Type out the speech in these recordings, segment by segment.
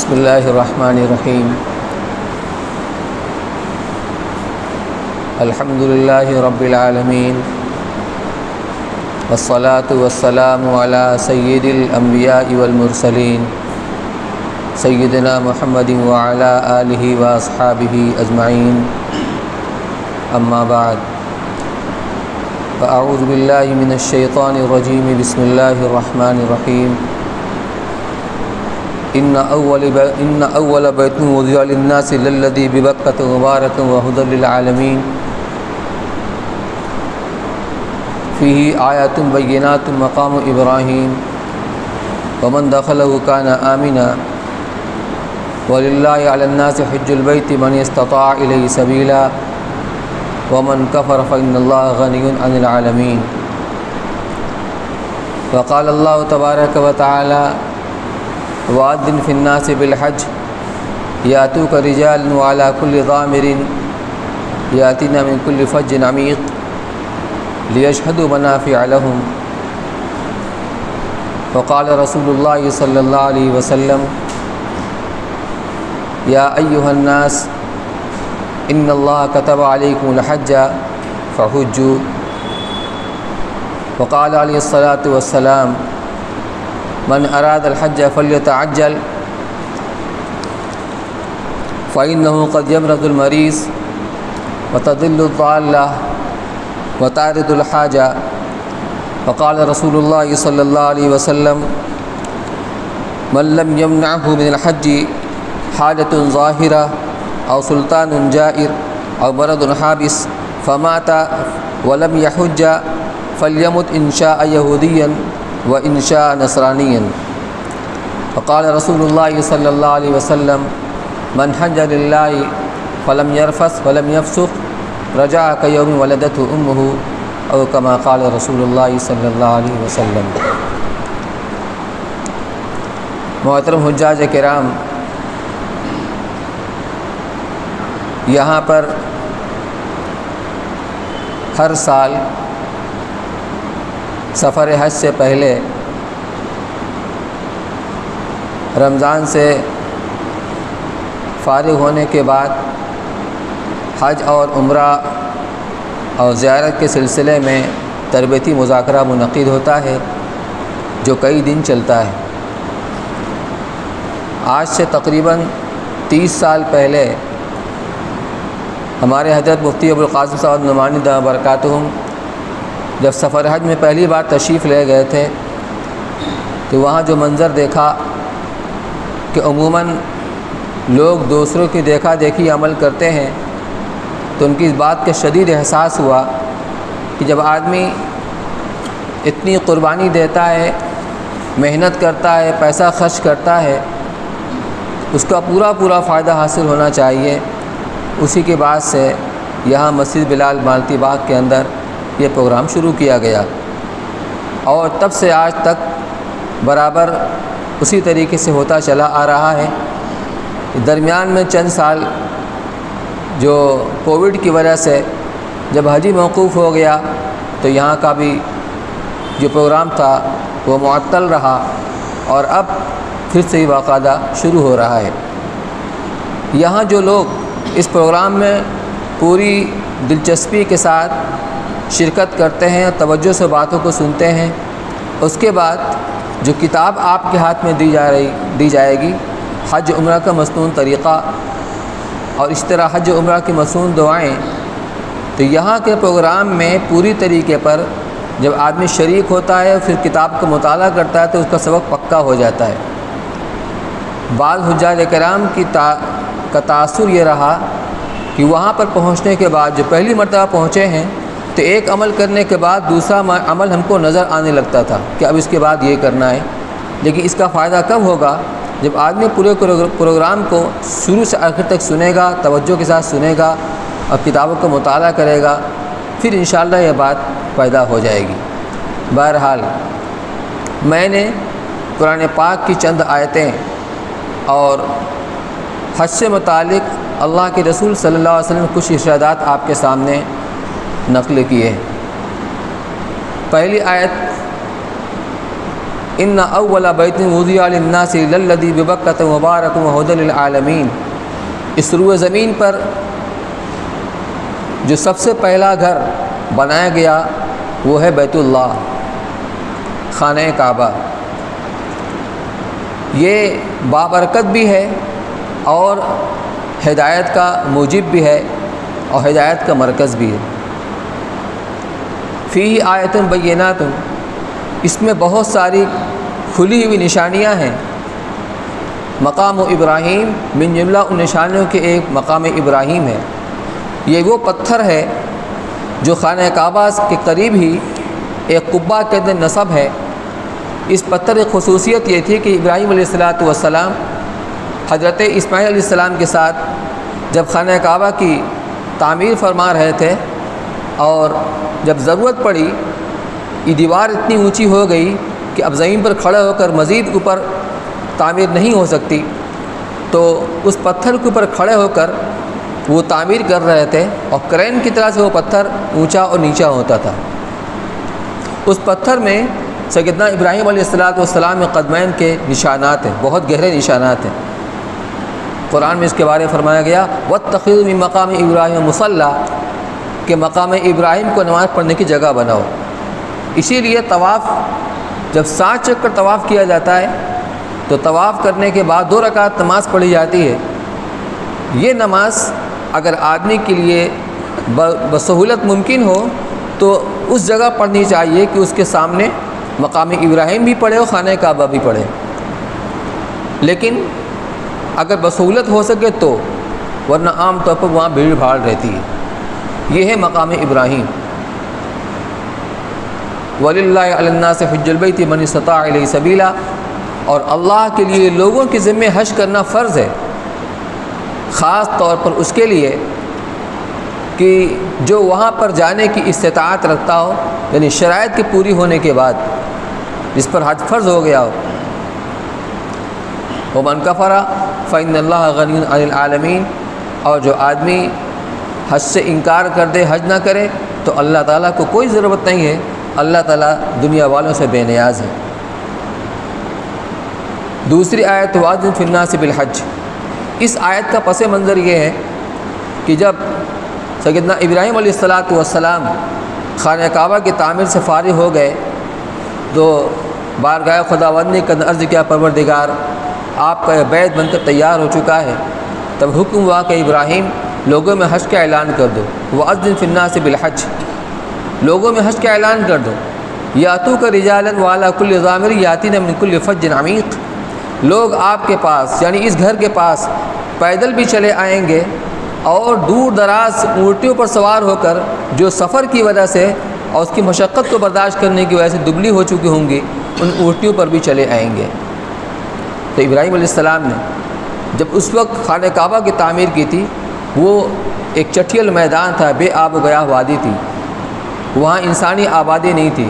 بسم اللہ الرحمن الرحیم الحمد للہ رب العالمین والصلاة والسلام علی سید الانبیاء والمرسلین سیدنا محمد وعلی آلہ واصحابہ اجمعین اما بعد فاعوذ باللہ من الشیطان الرجیم بسم اللہ الرحمن الرحیم ان اول بیت وضع للناس للذی ببکۃ مبارک وہدی للعالمین فیہ آیات بینات مقام ابراہیم ومن دخلہ کان آمنا وللہ علی الناس حج البیت من استطاع الیہ سبیلا ومن کفر فإن اللہ غنی عن العالمین وقال اللہ تبارک وتعالی وأذن في الناس بالحج يأتوك رجال وعلى كل ضامر يأتين من كل فج عميق ليشهدوا منافع لهم وقال رسول الله صلى الله عليه وسلم يا أيها الناس إن الله كتب عليكم الحج فحجوا وقال عليه الصلاة والسلام من اراد الحج فلیتعجل فإنه قد يمرض المريض وتضل الضالة وتعرض الحاجة وقال رسول الله صلى الله عليه وسلم من لم يمنعه من الحج حاجة ظاهرة أو سلطان جائر أو مرض حابس فمات ولم يحج فليمت إن شاء يهوديا وإن شاء نصرانيا وقال رسول الله صلى الله عليه وسلم من حج لله فلم يرفث ولم يفسق رجع كيوم ولدته أمه أو كما قال رسول الله صلى الله عليه وسلم۔ محترم حجاج کرام، یہاں پر ہر سال سفر حج سے پہلے رمضان سے فارغ ہونے کے بعد حج اور عمرہ اور زیارت کے سلسلے میں تربیتی مذاکرہ منعقد ہوتا ہے جو کئی دن چلتا ہے۔ آج سے تقریباً 30 سال پہلے ہمارے حضرت مفتی ابوالقاسم صاحب نعمانی دامت برکاتہم جب سفر حج میں پہلی بار تشریف لے گئے تھے تو وہاں جو منظر دیکھا کہ عموماً لوگ دوسروں کی دیکھا دیکھی عمل کرتے ہیں، تو ان کی اس بات کا شدید احساس ہوا کہ جب آدمی اتنی قربانی دیتا ہے، محنت کرتا ہے، پیسہ خرچ کرتا ہے، اس کا پورا فائدہ حاصل ہونا چاہیے۔ اسی کے بعد سے یہاں مسجد بلال مالتی باغ کے اندر یہ پروگرام شروع کیا گیا اور تب سے آج تک برابر اسی طریقے سے ہوتا چلا آ رہا ہے۔ درمیان میں چند سال جو کووڈ کی وجہ سے جب حج موقوف ہو گیا تو یہاں کا بھی جو پروگرام تھا وہ معطل رہا اور اب پھر سے ہی باقاعدہ شروع ہو رہا ہے۔ یہاں جو لوگ اس پروگرام میں پوری دلچسپی کے ساتھ شرکت کرتے ہیں، توجہ سے باتوں کو سنتے ہیں، اس کے بعد جو کتاب آپ کے ہاتھ میں دی جائے گی حج عمرہ کا مصنون طریقہ اور اس طرح حج عمرہ کی مصنون دعائیں، تو یہاں کے پروگرام میں پوری طریقے پر جب آدمی شریک ہوتا ہے پھر کتاب کا مطالعہ کرتا ہے تو اس کا سبق پکا ہو جاتا ہے۔ بعض حجاج کرام کا تاثر یہ رہا کہ وہاں پر پہنچنے کے بعد جو پہلی مرتبہ پہنچے ہیں تو ایک عمل کرنے کے بعد دوسرا عمل ہم کو نظر آنے لگتا تھا کہ اب اس کے بعد یہ کرنا ہے، لیکن اس کا فائدہ کب ہوگا جب آدمی پورے پروگرام کو شروع سے آخر تک سنے گا، توجہ کے ساتھ سنے گا اور کتابوں کا مطالعہ کرے گا، پھر انشاءاللہ یہ بات پیدا ہو جائے گی۔ بہرحال میں نے قرآن پاک کی چند آیتیں اور حج سے متعلق اللہ کے رسول صلی اللہ علیہ وسلم کچھ ارشادات آپ کے سامنے نقل کیے۔ پہلی آیت ان اول بیت وضع للناس للذی ببکۃ مبارک وہدی للعالمین، اس روئے زمین پر جو سب سے پہلا گھر بنایا گیا وہ ہے بیت اللہ، خانہ کعبہ۔ یہ بابرکت بھی ہے اور ہدایت کا موجب بھی ہے اور ہدایت کا مرکز بھی ہے۔ فیہ آیۃ بینات، اس میں بہت ساری کھلی ہوئی نشانیاں ہیں۔ مقام ابراہیم من جملہ ان نشانیوں کے ایک مقام ابراہیم ہے۔ یہ وہ پتھر ہے جو خانہ کعبہ کے قریب ہی ایک قبہ کے اندر نصب ہے۔ اس پتھر کی خصوصیت یہ تھی کہ ابراہیم علیہ السلام حضرت اسماعیل علیہ السلام کے ساتھ جب خانہ کعبہ کی تعمیر فرما رہے تھے اور جب ضرورت پڑی، یہ دیوار اتنی اونچی ہو گئی کہ اب زمین پر کھڑے ہو کر مزید اوپر تعمیر نہیں ہو سکتی، تو اس پتھر کے اوپر کھڑے ہو کر وہ تعمیر کر رہے تھے اور کرین کی طرح سے وہ پتھر اونچا اور نیچا ہوتا تھا۔ اس پتھر میں سیدنا ابراہیم علیہ السلام قدمین کے نشانات ہیں، بہت گہرے نشانات ہیں۔ قرآن میں اس کے بارے میں فرمایا گیا وَاتَّخِذُوا مِن مَّقَامِ إِبْرَاهِيمَ مُصَلًّى، کہ مقام ابراہیم کو نماز پڑھنے کی جگہ بناؤ۔ اسی لیے طواف جب 7 چکر طواف کیا جاتا ہے تو طواف کرنے کے بعد 2 رکعت نماز پڑھی جاتی ہے۔ یہ نماز اگر آدمی کے لیے بسہولت ممکن ہو تو اس جگہ پڑھنی چاہیے کہ اس کے سامنے مقام ابراہیم بھی پڑھے اور خانہ کعبہ بھی پڑھے، لیکن اگر بسہولت ہو سکے تو، ورنہ عام طور پر وہاں بھیڑ بھاڑ رہتی ہے۔ یہ ہے مقام ابراہیم۔ وَلِلَّهِ عَلَى النَّاسِ حِجُّ الْبَيْتِ مَنِ اسْتَطَاعَ إِلَيْهِ سَبِيلًا، اور اللہ کے لیے لوگوں کے ذمہ حج کرنا فرض ہے، خاص طور پر اس کے لیے کہ جو وہاں پر جانے کی استطاعت رکھتا ہو، یعنی شرائط کے پوری ہونے کے بعد جس پر حج فرض ہو گیا ہو۔ وَمَنْ كَفَرَ فَإِنَّ اللَّهَ غَنِيٌّ عَنِ الْعَالَمِينَ، اور جو آدمی حج سے انکار کر دے، حج نہ کرے، تو اللہ تعالیٰ کو کوئی ضرورت نہیں ہے، اللہ تعالیٰ دنیا والوں سے بے نیاز ہے۔ دوسری آیت وَأَذِّن فِي النَّاسِ بِالْحَجِّ، اس آیت کا پس منظر یہ ہے کہ جب سیدنا ابراہیم علیہ السلام خانہ کعبہ کی تعمیر سے فارغ ہو گئے تو بارگاہ خداوند نے عرض کیا پروردگار آپ کا یہ بیت بن کر تیار ہو چکا ہے، تب حکم ہوا کہ ابراہیم لوگوں میں حج کا اعلان کر دو، وَأَذِّن فِي النَّاسِ بِالْحَجِّ، لوگوں میں حج کا اعلان کر دو، یاتوک رجالا وعلی کل ضامر یاتین من کل فج عمیق، لوگ آپ کے پاس یعنی اس گھر کے پاس پیدل بھی چلے آئیں گے اور دور دراز اونٹیوں پر سوار ہو کر جو سفر کی وجہ سے اور اس کی مشقت کو برداشت کرنے کی وجہ سے دبلی ہو چکی ہوں گی، ان اونٹیوں پر بھی چلے آئیں گے۔ تو ابراہیم علیہ السلام نے جب اس وقت خانہ کعبہ کی تعمیر کی تھی، وہ ایک چٹھیل میدان تھا، بے آب و گیاہ وادی تھی، وہاں انسانی آبادی نہیں تھی،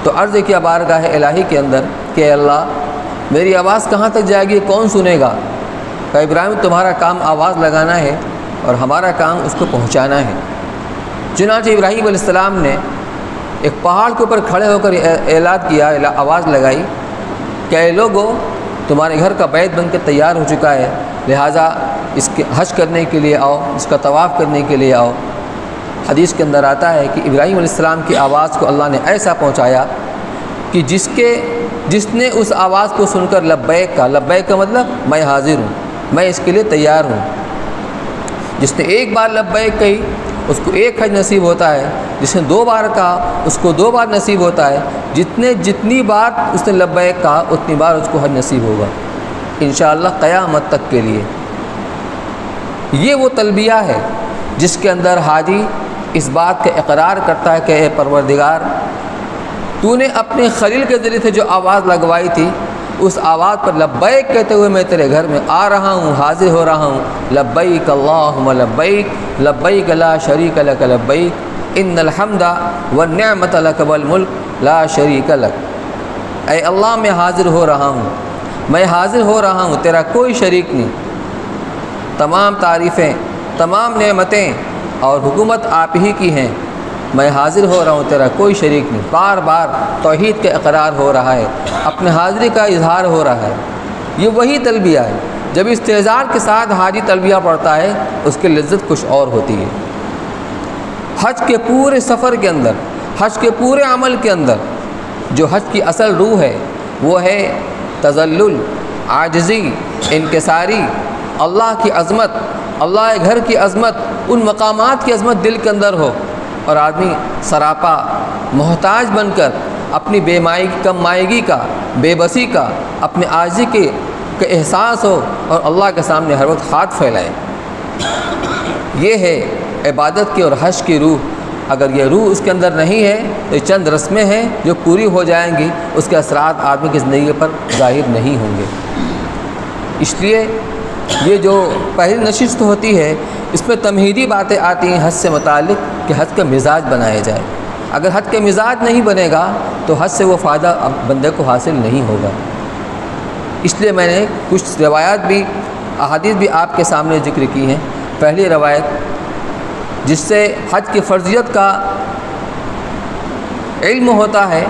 تو عرض کیا بارگاہ الہی کے اندر کہ اے اللہ میری آواز کہاں تک جائے گی، کون سنے گا؟ کہ ابراہیم تمہارا کام آواز لگانا ہے اور ہمارا کام اس کو پہنچانا ہے۔ چنانچہ ابراہیم علیہ السلام نے ایک پہاڑ کے اوپر کھڑے ہو کر اعلان کیا، آواز لگائی کہ اے لوگو تمہارے گھر کا بیت بن کے تیار ہو چکا ہے، لہٰذا اس کے حج کرنے کے لیے آؤ، اس کا طواف کرنے کے لیے آؤ۔ حدیث کے اندر آتا ہے کہ ابراہیم علیہ السلام کی آواز کو اللہ نے ایسا پہنچایا کہ جس نے اس آواز کو سن کر لبیک کا، لبیک کا مطلب میں حاضر ہوں، میں اس کے لیے تیار ہوں، جس نے ایک بار لبیک کہی اس کو ایک حج نصیب ہوتا ہے، جس نے 2 بار کہا اس کو 2 بار نصیب ہوتا ہے، جتنی بار اس نے لبیک کہا اتنی بار اس کو حج نصیب ہوگا انشاءاللہ قیامت تک کے لیے۔ یہ وہ تلبیہ ہے جس کے اندر حاجی اس بات کا اقرار کرتا ہے کہ اے پروردگار تو نے اپنے خلیل کے ذریعے سے جو آواز لگوائی تھی، اس آواز پر لبیک کہتے ہوئے میں تیرے گھر میں آ رہا ہوں، حاضر ہو رہا ہوں، لبیک اللہم لبیک لبیک لا شریک لک لبیک ان الحمد والنعمت لک والملک لا شریک لک۔ اے اللہ میں حاضر ہو رہا ہوں، میں حاضر ہو رہا ہوں، تیرا کوئی شریک نہیں، تمام تعریفیں، تمام نعمتیں اور حکومت آپ ہی کی ہیں، میں حاضر ہو رہا ہوں، تیرا کوئی شریک نہیں، بار بار توحید کا اقرار ہو رہا ہے، اپنے حاضری کا اظہار ہو رہا ہے۔ یہ وہی تلبیہ ہے۔ جب استحضار کے ساتھ حاجی تلبیہ پڑھتا ہے اس کی لذت کچھ اور ہوتی ہے۔ حج کے پورے سفر کے اندر، حج کے پورے عمل کے اندر جو حج کی اصل روح ہے وہ ہے تذلل، عاجزی، انکساری، اللہ کی عظمت، اللہ کے گھر کی عظمت، ان مقامات کی عظمت دل کے اندر ہو، اور آدمی سراپا محتاج بن کر اپنی کم مائگی کا، بے بسی کا، اپنے عاجزی کے احساس ہو اور اللہ کے سامنے ہر وقت ہاتھ پھیلائے۔ یہ ہے عبادت کی اور حج کی روح۔ اگر یہ روح اس کے اندر نہیں ہے تو یہ چند رسمیں ہیں جو پوری ہو جائیں گی، اس کے اثرات آدمی کی زندگی پر ظاہر نہیں ہوں گے۔ اس لیے یہ جو پہلی نشست ہوتی ہے اس میں تمہیدی باتیں آتی ہیں حج سے متعلق کہ حج کا مزاج بنایا جائے۔ اگر حج کا مزاج نہیں بنے گا تو حج سے وہ فائدہ بندے کو حاصل نہیں ہوگا۔ اس لیے میں نے کچھ روایات بھی، احادیث بھی آپ کے سامنے ذکر کی ہیں۔ پہلی روایت جس سے حج کی فرضیت کا علم ہوتا ہے،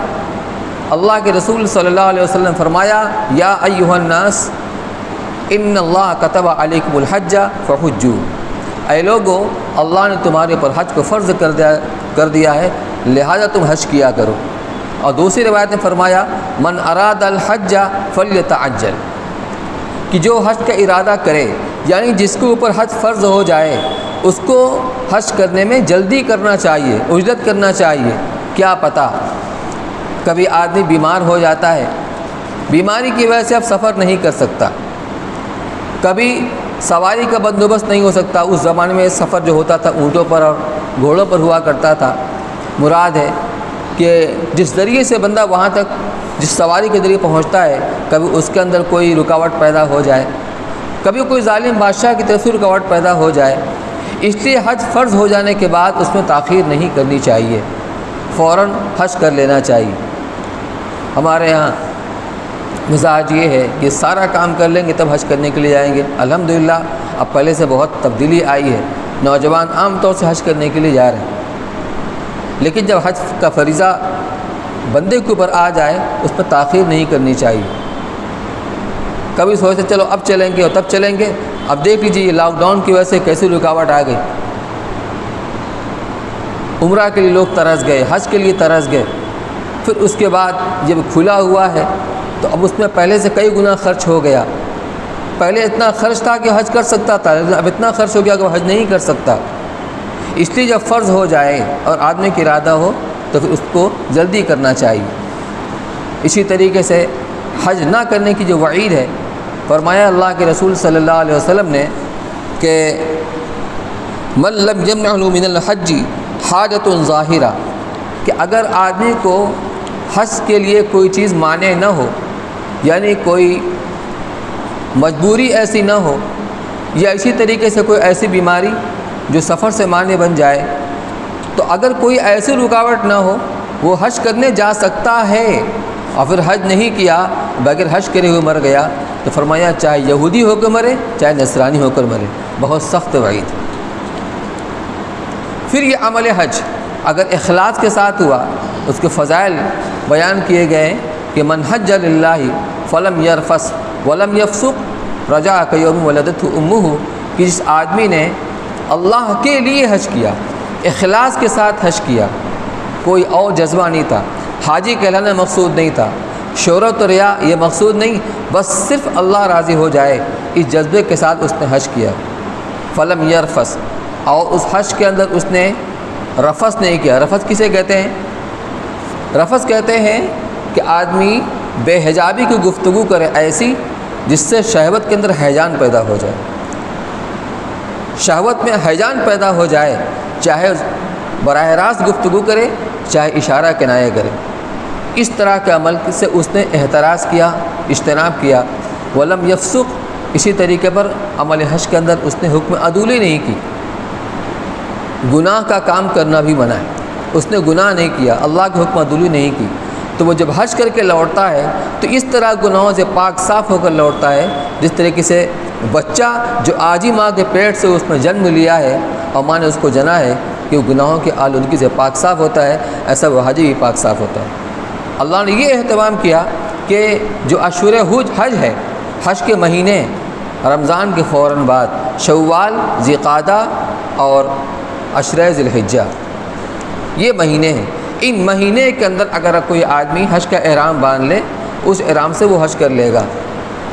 اللہ کے رسول صلی اللہ علیہ وسلم فرمایا یا ایھا الناس ان اللہ کتب علیکم الحج فحجوا، اے لوگو اللہ نے تمہارے اوپر حج کو فرض کر دیا ہے لہذا تم حج کیا کرو۔ اور دوسری روایت نے فرمایا من اراد الحج فلیتعجل، کہ جو حج کا ارادہ کرے، یعنی جس کے اوپر حج فرض ہو جائے اس کو حج کرنے میں جلدی کرنا چاہیے، عجلت کرنا چاہیے۔ کیا پتہ کبھی آدمی بیمار ہو جاتا ہے، بیماری کی وجہ سے اب سفر نہیں کر سکتا، کبھی سواری کا بندوبست نہیں ہو سکتا۔ اس زمانے میں سفر جو ہوتا تھا اونٹوں پر اور گھوڑوں پر ہوا کرتا تھا۔ مراد ہے کہ جس ذریعے سے بندہ وہاں تک جس سواری کے ذریعے پہنچتا ہے، کبھی اس کے اندر کوئی رکاوٹ پیدا ہو جائے، کبھی کوئی ظالم بادشاہ کی طرف سے رکاوٹ پیدا ہو جائے۔ اس لیے حج فرض ہو جانے کے بعد اس میں تاخیر نہیں کرنی چاہیے، فوراً حج کر لینا چاہیے۔ ہمارے یہاں مزاج یہ ہے کہ سارا کام کر لیں گے تب حج کرنے کے لیے جائیں گے۔ الحمدللہ اب پہلے سے بہت تبدیلی آئی ہے، نوجوان عام طور سے حج کرنے کے لیے جا رہے ہیں، لیکن جب حج کا فریضہ بندے کے اوپر آ جائے اس پر تاخیر نہیں کرنی چاہیے۔ کبھی سوچتے چلو اب چلیں گے اور تب چلیں گے، اب دیکھ لیجیے یہ لاک ڈاؤن کی وجہ سے کیسی رکاوٹ آ گئی۔ عمرہ کے لیے لوگ ترس گئے، حج کے لیے ترس گئے، پھر اس کے بعد جب کھلا ہوا ہے تو اب اس میں پہلے سے کئی گنا خرچ ہو گیا۔ پہلے اتنا خرچ تھا کہ حج کر سکتا تھا، لیکن اب اتنا خرچ ہو گیا کہ وہ حج نہیں کر سکتا۔ اس لیے جب فرض ہو جائے اور آدمی کا ارادہ ہو تو پھر اس کو جلدی کرنا چاہیے۔ اسی طریقے سے حج نہ کرنے کی جو وعید ہے، فرمایا اللہ کے رسول صلی اللہ علیہ وسلم نے کہ من لم یمنعہ من الحج حاجۃ ظاہرہ، کہ اگر آدمی کو حج کے لیے کوئی چیز مانع نہ ہو، یعنی کوئی مجبوری ایسی نہ ہو، یا اسی طریقے سے کوئی ایسی بیماری جو سفر سے مانع بن جائے، تو اگر کوئی ایسی رکاوٹ نہ ہو وہ حج کرنے جا سکتا ہے اور پھر حج نہیں کیا، بغیر حج کرے ہوئے مر گیا، تو فرمایا چاہے یہودی ہو کر مرے چاہے نصرانی ہو کر مرے، بہت سخت وعید۔ پھر یہ عمل حج اگر اخلاص کے ساتھ ہوا، اس کے فضائل بیان کیے گئے کہ من حج للہ فلم یرفث ولم یفسق رجع کیوم ولدتہ امہ، کہ جس آدمی نے اللہ کے لیے حج کیا، اخلاص کے ساتھ حج کیا، کوئی اور جذبہ نہیں تھا، حاجی کہلانا مقصود نہیں تھا، شہرت و ریا یہ مقصود نہیں، بس صرف اللہ راضی ہو جائے، اس جذبے کے ساتھ اس نے حج کیا، فلم یرفث، اور اس حج کے اندر اس نے رفث نہیں کیا۔ رفث کسے کہتے ہیں؟ رفث کہتے ہیں کہ آدمی بے حجابی کی گفتگو کرے ایسی جس سے شہوت کے اندر ہیجان پیدا ہو جائے، شہوت میں ہیجان پیدا ہو جائے، چاہے براہ راست گفتگو کرے چاہے اشارہ کنایہ کرے، اس طرح کے عمل سے اس نے احتراز کیا، اجتناب کیا۔ ولم یفسق، اسی طریقے پر عمل حج کے اندر اس نے حکم عدولی نہیں کی، گناہ کا کام کرنا بھی منع ہے، اس نے گناہ نہیں کیا، اللہ کے حکم عدولی نہیں کی، تو وہ جب حج کر کے لوٹتا ہے تو اس طرح گناہوں سے پاک صاف ہو کر لوٹتا ہے جس طریقے سے بچہ جو آج ہی ماں کے پیٹ سے اس نے جنم لیا ہے اور ماں نے اس کو جنا ہے، کہ وہ گناہوں کی آلودگی سے پاک صاف ہوتا ہے، ایسا وہ حاجی بھی پاک صاف ہوتا ہے۔ اللہ نے یہ اہتمام کیا کہ جو اشہر حج ہے، حج کے مہینے رمضان کے فوراً بعد شوال، ذوالقعدہ اور عشرہ ذی الحجہ، یہ مہینے ہیں۔ ان مہینے کے اندر اگر کوئی آدمی حج کا احرام باندھ لے، اس احرام سے وہ حج کر لے گا۔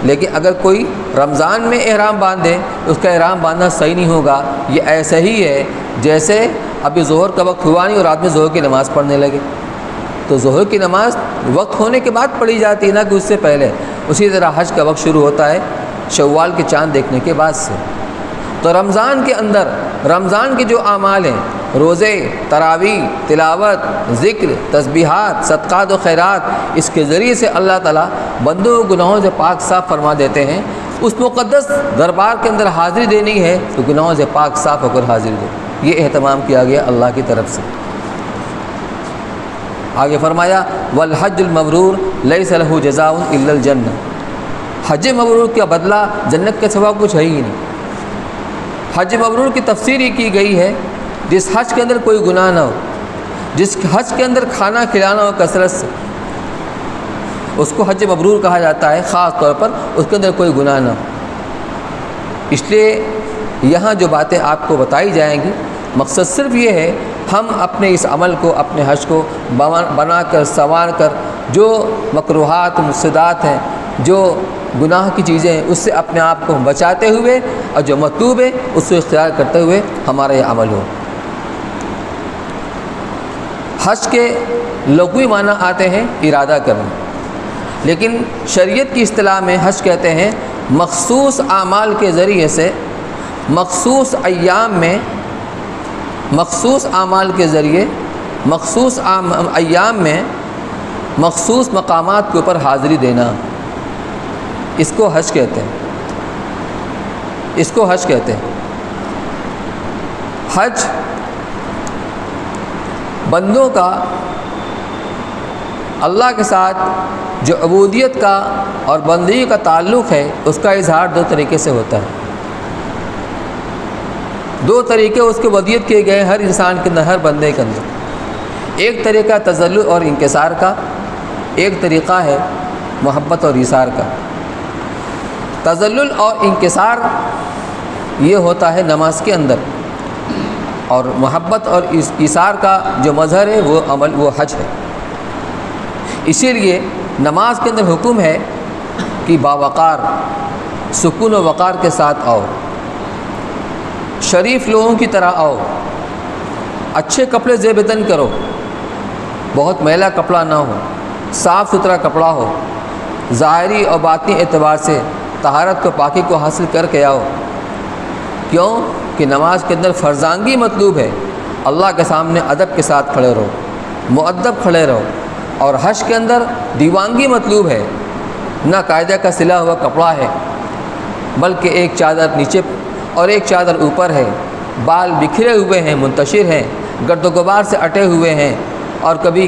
لیکن اگر کوئی رمضان میں احرام باندھے تو اس کا احرام باندھنا صحیح نہیں ہوگا۔ یہ ایسا ہی ہے جیسے ابھی ظہر کا وقت ہوا نہیں اور آدمی ظہر کی نماز پڑھنے لگے، تو ظہر کی نماز وقت ہونے کے بعد پڑھی جاتی ہے، نہ کہ اس سے پہلے۔ اسی طرح حج کا وقت شروع ہوتا ہے شوال کے چاند دیکھنے کے بعد سے۔ تو رمضان کے اندر رمضان کے جو اعمال ہیں، روزے، تراویح، تلاوت، ذکر، تسبیحات، صدقات و خیرات، اس کے ذریعے سے اللہ تعالیٰ بندوں کو گناہوں سے پاک صاف فرما دیتے ہیں۔ اس مقدس دربار کے اندر حاضری دینی ہے تو گناہوں سے پاک صاف ہو کر حاضری دو، یہ اہتمام کیا گیا اللہ کی طرف سے۔ آگے فرمایا والحج المبرور لیس لہ جزاء الا الجنہ، حج مبرور کا بدلہ جنت کے سوا کچھ ہے ہی نہیں۔ حج مبرور کی تفسیر یہ کی گئی ہے جس حج کے اندر کوئی گناہ نہ ہو، جس حج کے اندر کھانا کھلانا ہو کثرت سے، اس کو حج مبرور کہا جاتا ہے، خاص طور پر اس کے اندر کوئی گناہ نہ ہو۔ اس لیے یہاں جو باتیں آپ کو بتائی جائیں گی، مقصد صرف یہ ہے ہم اپنے اس عمل کو، اپنے حج کو بنا کر سنوار کر جو مکروہات مفسدات ہیں، جو گناہ کی چیزیں ہیں، اس سے اپنے آپ کو بچاتے ہوئے اور جو مطلوب ہے اس کو اختیار کرتے ہوئے ہمارا یہ عمل ہو۔ حج کے لغوی معنی آتے ہیں ارادہ کرنا، لیکن شریعت کی اصطلاح میں حج کہتے ہیں مخصوص اعمال کے ذریعے سے مخصوص ایام میں، مخصوص اعمال کے ذریعے مخصوص ایام میں مخصوص مقامات کے اوپر حاضری دینا، اس کو حج کہتے ہیں، اس کو حج کہتے ہیں۔ حج بندوں کا اللہ کے ساتھ جو عبودیت کا اور بندگی کا تعلق ہے، اس کا اظہار دو طریقے سے ہوتا ہے۔ دو طریقے اس کے ودیت کیے گئے ہر انسان کے اندر، ہر بندے کے اندر۔ ایک طریقہ تذلل اور انکسار کا، ایک طریقہ ہے محبت اور ایثار کا۔ تذلل اور انکسار یہ ہوتا ہے نماز کے اندر، اور محبت اور ایثار کا جو مظہر ہے وہ عمل، وہ حج ہے۔ اسی لیے نماز کے اندر حکم ہے کہ باوقار، سکون و وقار کے ساتھ آؤ، شریف لوگوں کی طرح آؤ، اچھے کپڑے زیب تن کرو، بہت میلا کپڑا نہ ہو، صاف ستھرا کپڑا ہو، ظاہری اور باطنی اعتبار سے طہارت کو، پاکی کو حاصل کر کے آؤ۔ کیوں کہ نماز کے اندر فرزانگی مطلوب ہے، اللہ کے سامنے ادب کے ساتھ کھڑے رہو، مؤدب کھڑے رہو۔ اور حج کے اندر دیوانگی مطلوب ہے، نہ قاعدہ کا سلا ہوا کپڑا ہے، بلکہ ایک چادر نیچے اور ایک چادر اوپر ہے، بال بکھرے ہوئے ہیں، منتشر ہیں، گرد و غبار سے اٹے ہوئے ہیں، اور کبھی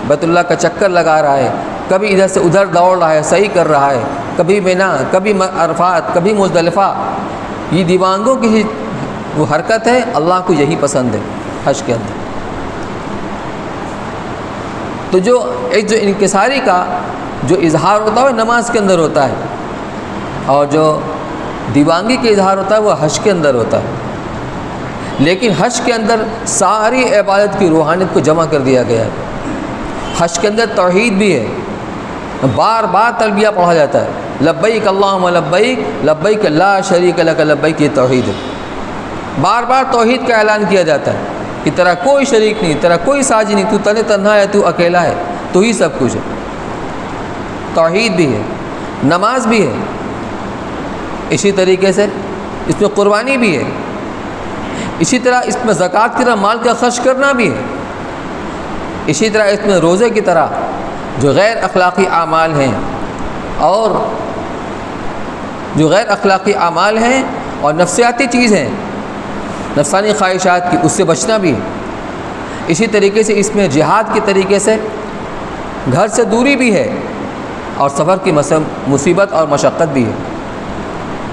بیت اللہ کا چکر لگا رہا ہے، کبھی ادھر سے ادھر دوڑ رہا ہے، صحیح کر رہا ہے، کبھی مینا، کبھی عرفات، کبھی مزدلفہ۔ یہ دیوانگوں کی وہ حرکت ہے، اللہ کو یہی پسند ہے حج کے اندر۔ تو جو انکساری کا جو اظہار ہوتا ہے وہ نماز کے اندر ہوتا ہے، اور جو دیوانگی کا اظہار ہوتا ہے وہ حج کے اندر ہوتا ہے۔ لیکن حج کے اندر ساری عبادت کی روحانیت کو جمع کر دیا گیا ہے۔ حج کے اندر توحید بھی ہے، بار بار تلبیہ پڑھا جاتا ہے، لبیک اللہم لبیک لبیک لا شریک لک لبیک، یہ توحید ہے۔ بار بار توحید کا اعلان کیا جاتا ہے کہ تیرا کوئی شریک نہیں، تیرا کوئی ساجی نہیں، تو تنہا ہے، تو اکیلا ہے، تو ہی سب کچھ ہے۔ توحید بھی ہے، نماز بھی ہے، اسی طریقے سے اس میں قربانی بھی ہے، اسی طرح اس میں زکوٰۃ کی طرح مال کا خرچ کرنا بھی ہے، اسی طرح اس میں روزے کی طرح جو غیر اخلاقی اعمال ہیں، اور جو غیر اخلاقی اعمال ہیں اور نفسیاتی چیز ہیں، نفسانی خواہشات کی، اس سے بچنا بھی ہے۔ اسی طریقے سے اس میں جہاد کے طریقے سے گھر سے دوری بھی ہے، اور سفر کی مصیبت اور مشقت بھی ہے۔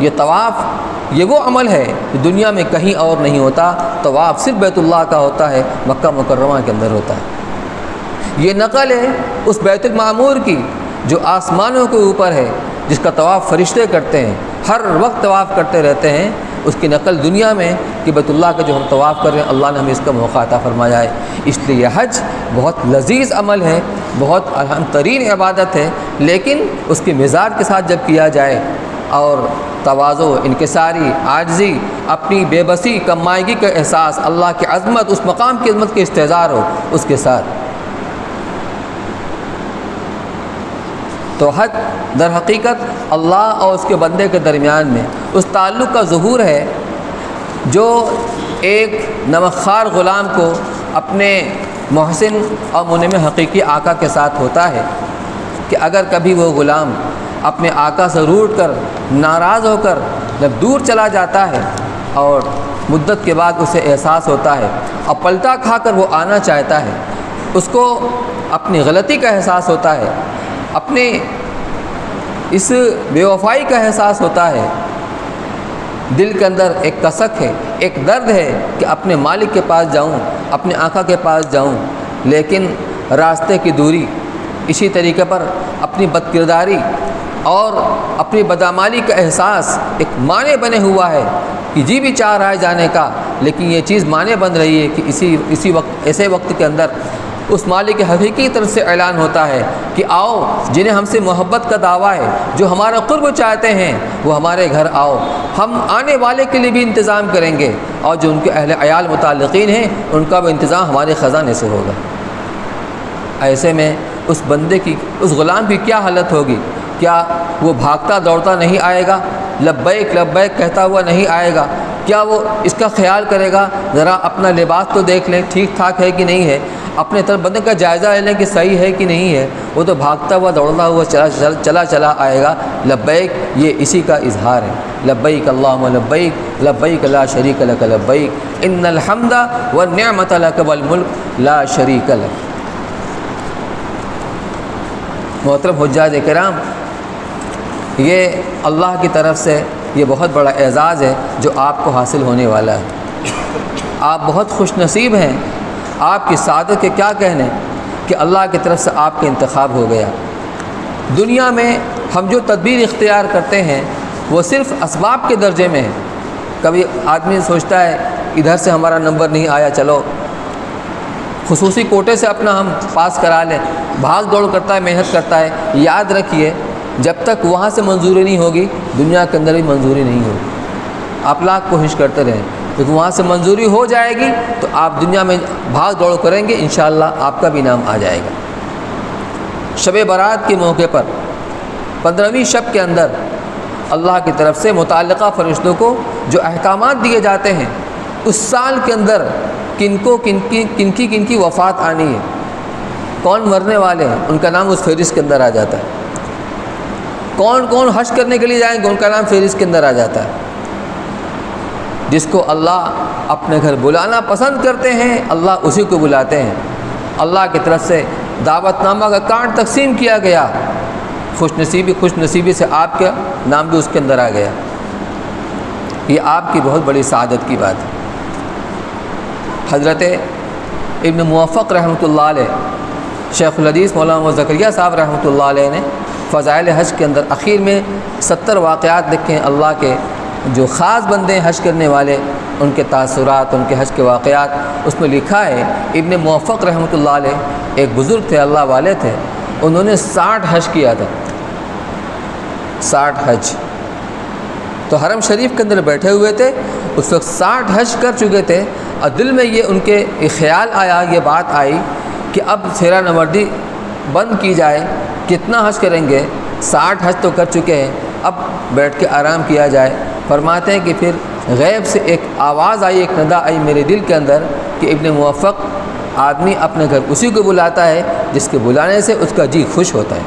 یہ طواف یہ وہ عمل ہے کہ دنیا میں کہیں اور نہیں ہوتا. طواف صرف بیت اللہ کا ہوتا ہے، مکہ مکرمہ کے اندر ہوتا ہے. یہ نقل ہے اس بیت المعمور کی جو آسمانوں کے اوپر ہے، جس کا طواف فرشتے کرتے ہیں، ہر وقت طواف کرتے رہتے ہیں. اس کی نقل دنیا میں کہ بیت اللہ کا جو ہم طواف کر رہے ہیں، اللہ نے ہمیں اس کا موقع عطا فرمایا ہے. اس لیے یہ حج بہت لذیذ عمل ہے، بہت اہم ترین عبادت ہے، لیکن اس کے مزاج کے ساتھ جب کیا جائے اور تواضع، انکساری، عاجزی، اپنی بے بسی، کمائیگی کا احساس، اللہ کی عظمت، اس مقام کی عظمت کے استحضار ہو اس کے ساتھ. تو حج در حقیقت اللہ اور اس کے بندے کے درمیان میں اس تعلق کا ظہور ہے جو ایک نمکخوار غلام کو اپنے محسن اور منعم حقیقی آقا کے ساتھ ہوتا ہے کہ اگر کبھی وہ غلام اپنے آقا سے روٹھ کر، ناراض ہو کر جب دور چلا جاتا ہے اور مدت کے بعد اسے احساس ہوتا ہے اور پلٹا کھا کر وہ آنا چاہتا ہے، اس کو اپنی غلطی کا احساس ہوتا ہے، اپنے اس بے وفائی کا احساس ہوتا ہے، دل کے اندر ایک کسک ہے، ایک درد ہے کہ اپنے مالک کے پاس جاؤں، اپنے آقا کے پاس جاؤں، لیکن راستے کی دوری، اسی طریقے پر اپنی بد کرداری اور اپنی بدعمالی کا احساس ایک معنی بنے ہوا ہے کہ جی بھی چاہ رہا ہے جانے کا، لیکن یہ چیز معنی بن رہی ہے کہ اسی وقت، ایسے وقت کے اندر اس مالک حقیقی کی طرف سے اعلان ہوتا ہے کہ آؤ، جنہیں ہم سے محبت کا دعویٰ ہے، جو ہمارا قرب چاہتے ہیں، وہ ہمارے گھر آؤ، ہم آنے والے کے لیے بھی انتظام کریں گے، اور جو ان کے اہل عیال متعلقین ہیں ان کا بھی انتظام ہمارے خزانے سے ہوگا. ایسے میں اس بندے کی، اس غلام کی کیا حالت ہوگی؟ کیا وہ بھاگتا دوڑتا نہیں آئے گا، لبیک لبیک کہتا ہوا نہیں آئے گا؟ کیا وہ اس کا خیال کرے گا ذرا اپنا لباس تو دیکھ لیں ٹھیک ٹھاک ہے کہ نہیں ہے، اپنے طرف بندے کا جائزہ لے لیں کہ صحیح ہے کہ نہیں ہے؟ وہ تو بھاگتا ہوا دوڑتا ہوا چلا آئے گا. لبیک یہ اسی کا اظہار ہے. لبیک اللہم لبیک لبیک لا شریک لک لبیک ان الحمد والنعمت لک والملک لا شریک لک. محترم حجاج کرام، یہ اللہ کی طرف سے یہ بہت بڑا اعزاز ہے جو آپ کو حاصل ہونے والا ہے. آپ بہت خوش نصیب ہیں، آپ کی سعادت کے کیا کہنے کہ اللہ کی طرف سے آپ کا انتخاب ہو گیا. دنیا میں ہم جو تدبیر اختیار کرتے ہیں وہ صرف اسباب کے درجے میں ہے. کبھی آدمی سوچتا ہے ادھر سے ہمارا نمبر نہیں آیا، چلو خصوصی کوٹے سے اپنا ہم پاس کرا لیں، بھاگ دوڑ کرتا ہے، محنت کرتا ہے. یاد رکھیے جب تک وہاں سے منظوری نہیں ہوگی دنیا کے اندر بھی منظوری نہیں ہوگی. آپ لاکھ کوشش کرتے رہیں، لیکن وہاں سے منظوری ہو جائے گی تو آپ دنیا میں بھاگ دوڑ کریں گے، انشاءاللہ آپ کا بھی نام آ جائے گا. شب برات کے موقع پر 15ویں شب کے اندر اللہ کی طرف سے متعلقہ فرشتوں کو جو احکامات دیے جاتے ہیں، اس سال کے اندر کن کی وفات آنی ہے، کون مرنے والے ہیں، ان کا نام اس فہرست کے اندر آ جاتا ہے. کون حج کرنے کے لیے جائیں گے، ان کا نام فہرست کے اندر آ جاتا ہے. جس کو اللہ اپنے گھر بلانا پسند کرتے ہیں اللہ اسی کو بلاتے ہیں. اللہ کی طرف سے دعوت نامہ کا کارڈ تقسیم کیا گیا، خوش نصیبی سے آپ کا نام بھی اس کے اندر آ گیا. یہ آپ کی بہت بڑی سعادت کی بات ہے. حضرت ابن موفق رحمۃ اللہ علیہ، شیخ الحدیث مولانا زکریا صاحب رحمۃ اللہ علیہ نے فضائل حج کے اندر اخیر میں 70 واقعات لکھے ہیں اللہ کے جو خاص بندے ہیں حج کرنے والے، ان کے تاثرات، ان کے حج کے واقعات. اس میں لکھا ہے ابن موفق رحمۃ اللہ علیہ ایک بزرگ تھے، اللہ والے تھے، انہوں نے 60 حج کیا تھا. 60 حج تو حرم شریف کے اندر بیٹھے ہوئے تھے، اس وقت 60 حج کر چکے تھے، اور دل میں یہ ان کے خیال آیا، یہ بات آئی کہ اب سیرا نوردی بند کی جائے. کتنا حج کریں گے؟ 60 حج تو کر چکے ہیں، اب بیٹھ کے آرام کیا جائے. فرماتے ہیں کہ پھر غیب سے ایک آواز آئی، ایک ندا آئی میرے دل کے اندر کہ ابن موفق، آدمی اپنے گھر اسی کو بلاتا ہے جس کے بلانے سے اس کا جی خوش ہوتا ہے.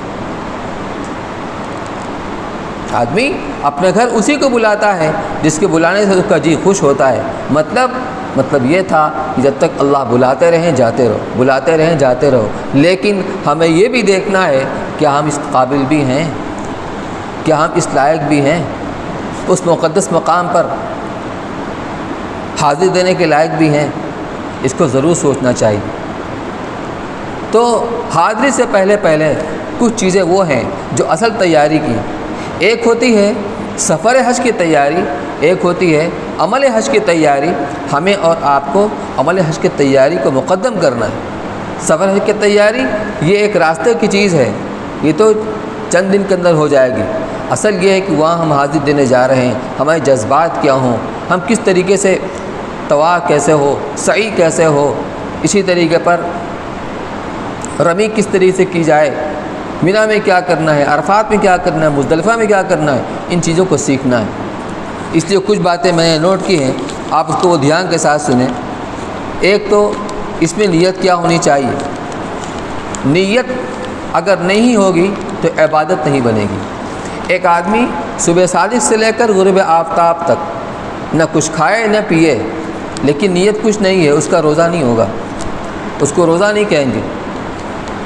آدمی اپنے گھر اسی کو بلاتا ہے جس کے بلانے سے اس کا جی خوش ہوتا ہے. مطلب یہ تھا کہ جب تک اللہ بلاتے رہیں جاتے رہو، بلاتے رہیں جاتے رہو. لیکن ہمیں یہ بھی دیکھنا ہے کہ ہم اس قابل بھی ہیں کیا ہم اس لائق بھی ہیں اس مقدس مقام پر حاضر دینے کے لائق بھی ہیں؟ اس کو ضرور سوچنا چاہیے۔ تو حاضری سے پہلے کچھ چیزیں وہ ہیں جو اصل تیاری کی، ایک ہوتی ہے سفر حج کی تیاری، ایک ہوتی ہے عمل حج کی تیاری۔ ہمیں اور آپ کو عمل حج کی تیاری کو مقدم کرنا ہے۔ سفر حج کی تیاری یہ ایک راستے کی چیز ہے، یہ تو چند دن کے اندر ہو جائے گی۔ اصل یہ ہے کہ وہاں ہم حاضری دینے جا رہے ہیں، ہمارے جذبات کیا ہوں، ہم کس طریقے سے طواف کیسے ہو، سعی کیسے ہو، اسی طریقے پر رمی کس طریقے سے کی جائے، مینا میں کیا کرنا ہے، عرفات میں کیا کرنا ہے، مزدلفہ میں کیا کرنا ہے، ان چیزوں کو سیکھنا ہے۔ اس لیے کچھ باتیں میں نے نوٹ کی ہیں، آپ اس کو دھیان کے ساتھ سنیں۔ ایک تو اس میں نیت کیا ہونی چاہیے۔ نیت اگر نہیں ہوگی تو عبادت نہیں بنے گی۔ ایک آدمی صبح صادق سے لے کر غروب آفتاب تک نہ کچھ کھائے نہ پیے، لیکن نیت کچھ نہیں ہے، اس کا روزہ نہیں ہوگا، اس کو روزہ نہیں کہیں گے،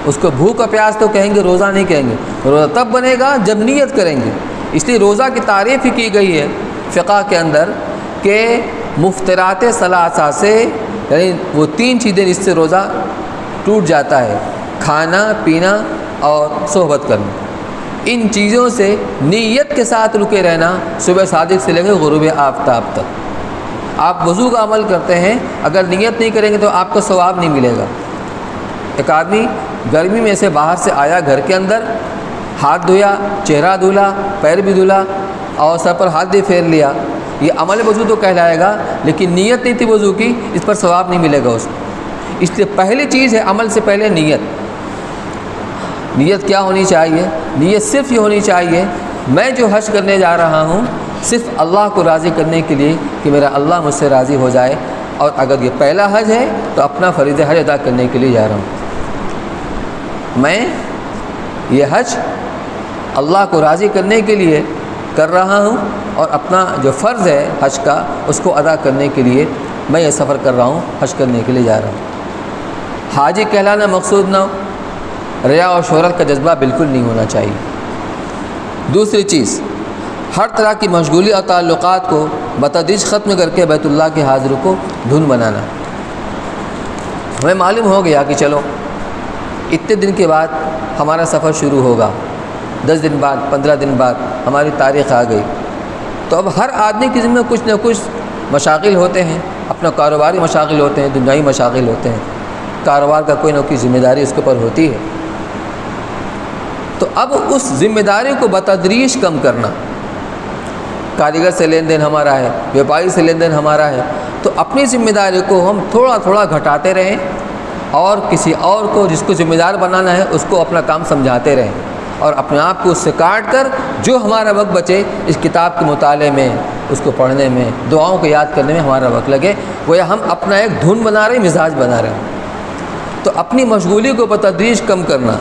اس کو بھوک اور پیاس تو کہیں گے، روزہ نہیں کہیں گے۔ روزہ تب بنے گا جب نیت کریں گے۔ اس لیے روزہ کی تعریف ہی کی گئی ہے فقہ کے اندر کہ مفطرات ثلاثہ سے، یعنی وہ 3 چیزیں جس سے روزہ ٹوٹ جاتا ہے، کھانا پینا اور صحبت کرنا۔ ان چیزوں سے نیت کے ساتھ رکے رہنا صبح صادق سے لے کے غروب آفتاب تک۔ آپ وضو کا عمل کرتے ہیں، اگر نیت نہیں کریں گے تو آپ کو ثواب نہیں ملے گا۔ ایک آدمی گرمی میں سے باہر سے آیا گھر کے اندر، ہاتھ دھویا، چہرہ دھلا، پیر بھی دھلا اور سر پر ہاتھ بھی پھیر لیا، یہ عمل وضو تو کہلائے گا، لیکن نیت نہیں تھی وضو کی، اس پر ثواب نہیں ملے گا اس کو۔ اس لیے پہلی چیز ہے عمل سے پہلے نیت۔ نیت کیا ہونی چاہیے؟ نیت صرف یہ ہونی چاہیے میں جو حج کرنے جا رہا ہوں صرف اللہ کو راضی کرنے کے لیے کہ میرا اللہ مجھ سے راضی ہو جائے، اور اگر یہ پہلا حج ہے تو اپنا فریضہ حج ادا کرنے کے لیے جا رہا ہوں۔ میں یہ حج اللہ کو راضی کرنے کے لیے کر رہا ہوں، اور اپنا جو فرض ہے حج کا اس کو ادا کرنے کے لیے میں یہ سفر کر رہا ہوں، حج کرنے کے لیے جا رہا ہوں۔ حاجی کہلانا مقصود نہ ہو، ریا اور شہرت کا جذبہ بالکل نہیں ہونا چاہیے۔ دوسری چیز، ہر طرح کی مشغولی اور تعلقات کو بتدریج ختم کر کے بیت اللہ کے حاضر کو دھن بنانا۔ ہمیں معلوم ہو گیا کہ چلو اتنے دن کے بعد ہمارا سفر شروع ہوگا، 10 دن بعد، 15 دن بعد ہماری تاریخ آ گئی، تو اب ہر آدمی کے ذمہ کچھ نہ کچھ مشاغل ہوتے ہیں، اپنا کاروباری مشاغل ہوتے ہیں، دنیائی مشاغل ہوتے ہیں، کاروبار کا کوئی نہ کوئی ذمہ داری اس کے اوپر ہوتی ہے۔ تو اب اس ذمہ داری کو بتدریج کم کرنا، کاریگر سے لین دین ہمارا ہے، بیوپاری سے لین دین ہمارا ہے، تو اپنی ذمہ داری کو ہم تھوڑا تھوڑا گھٹاتے رہیں، اور کسی اور کو جس کو ذمہ دار بنانا ہے اس کو اپنا کام سمجھاتے رہیں، اور اپنے آپ کو اس سے کاٹ کر جو ہمارا وقت بچے اس کتاب کے مطالعے میں، اس کو پڑھنے میں، دعاؤں کو یاد کرنے میں ہمارا وقت لگے، گویا ہم اپنا ایک دھن بنا رہے ہیں، مزاج بنا رہے ہیں۔ تو اپنی مشغولی کو بتدریج کم کرنا،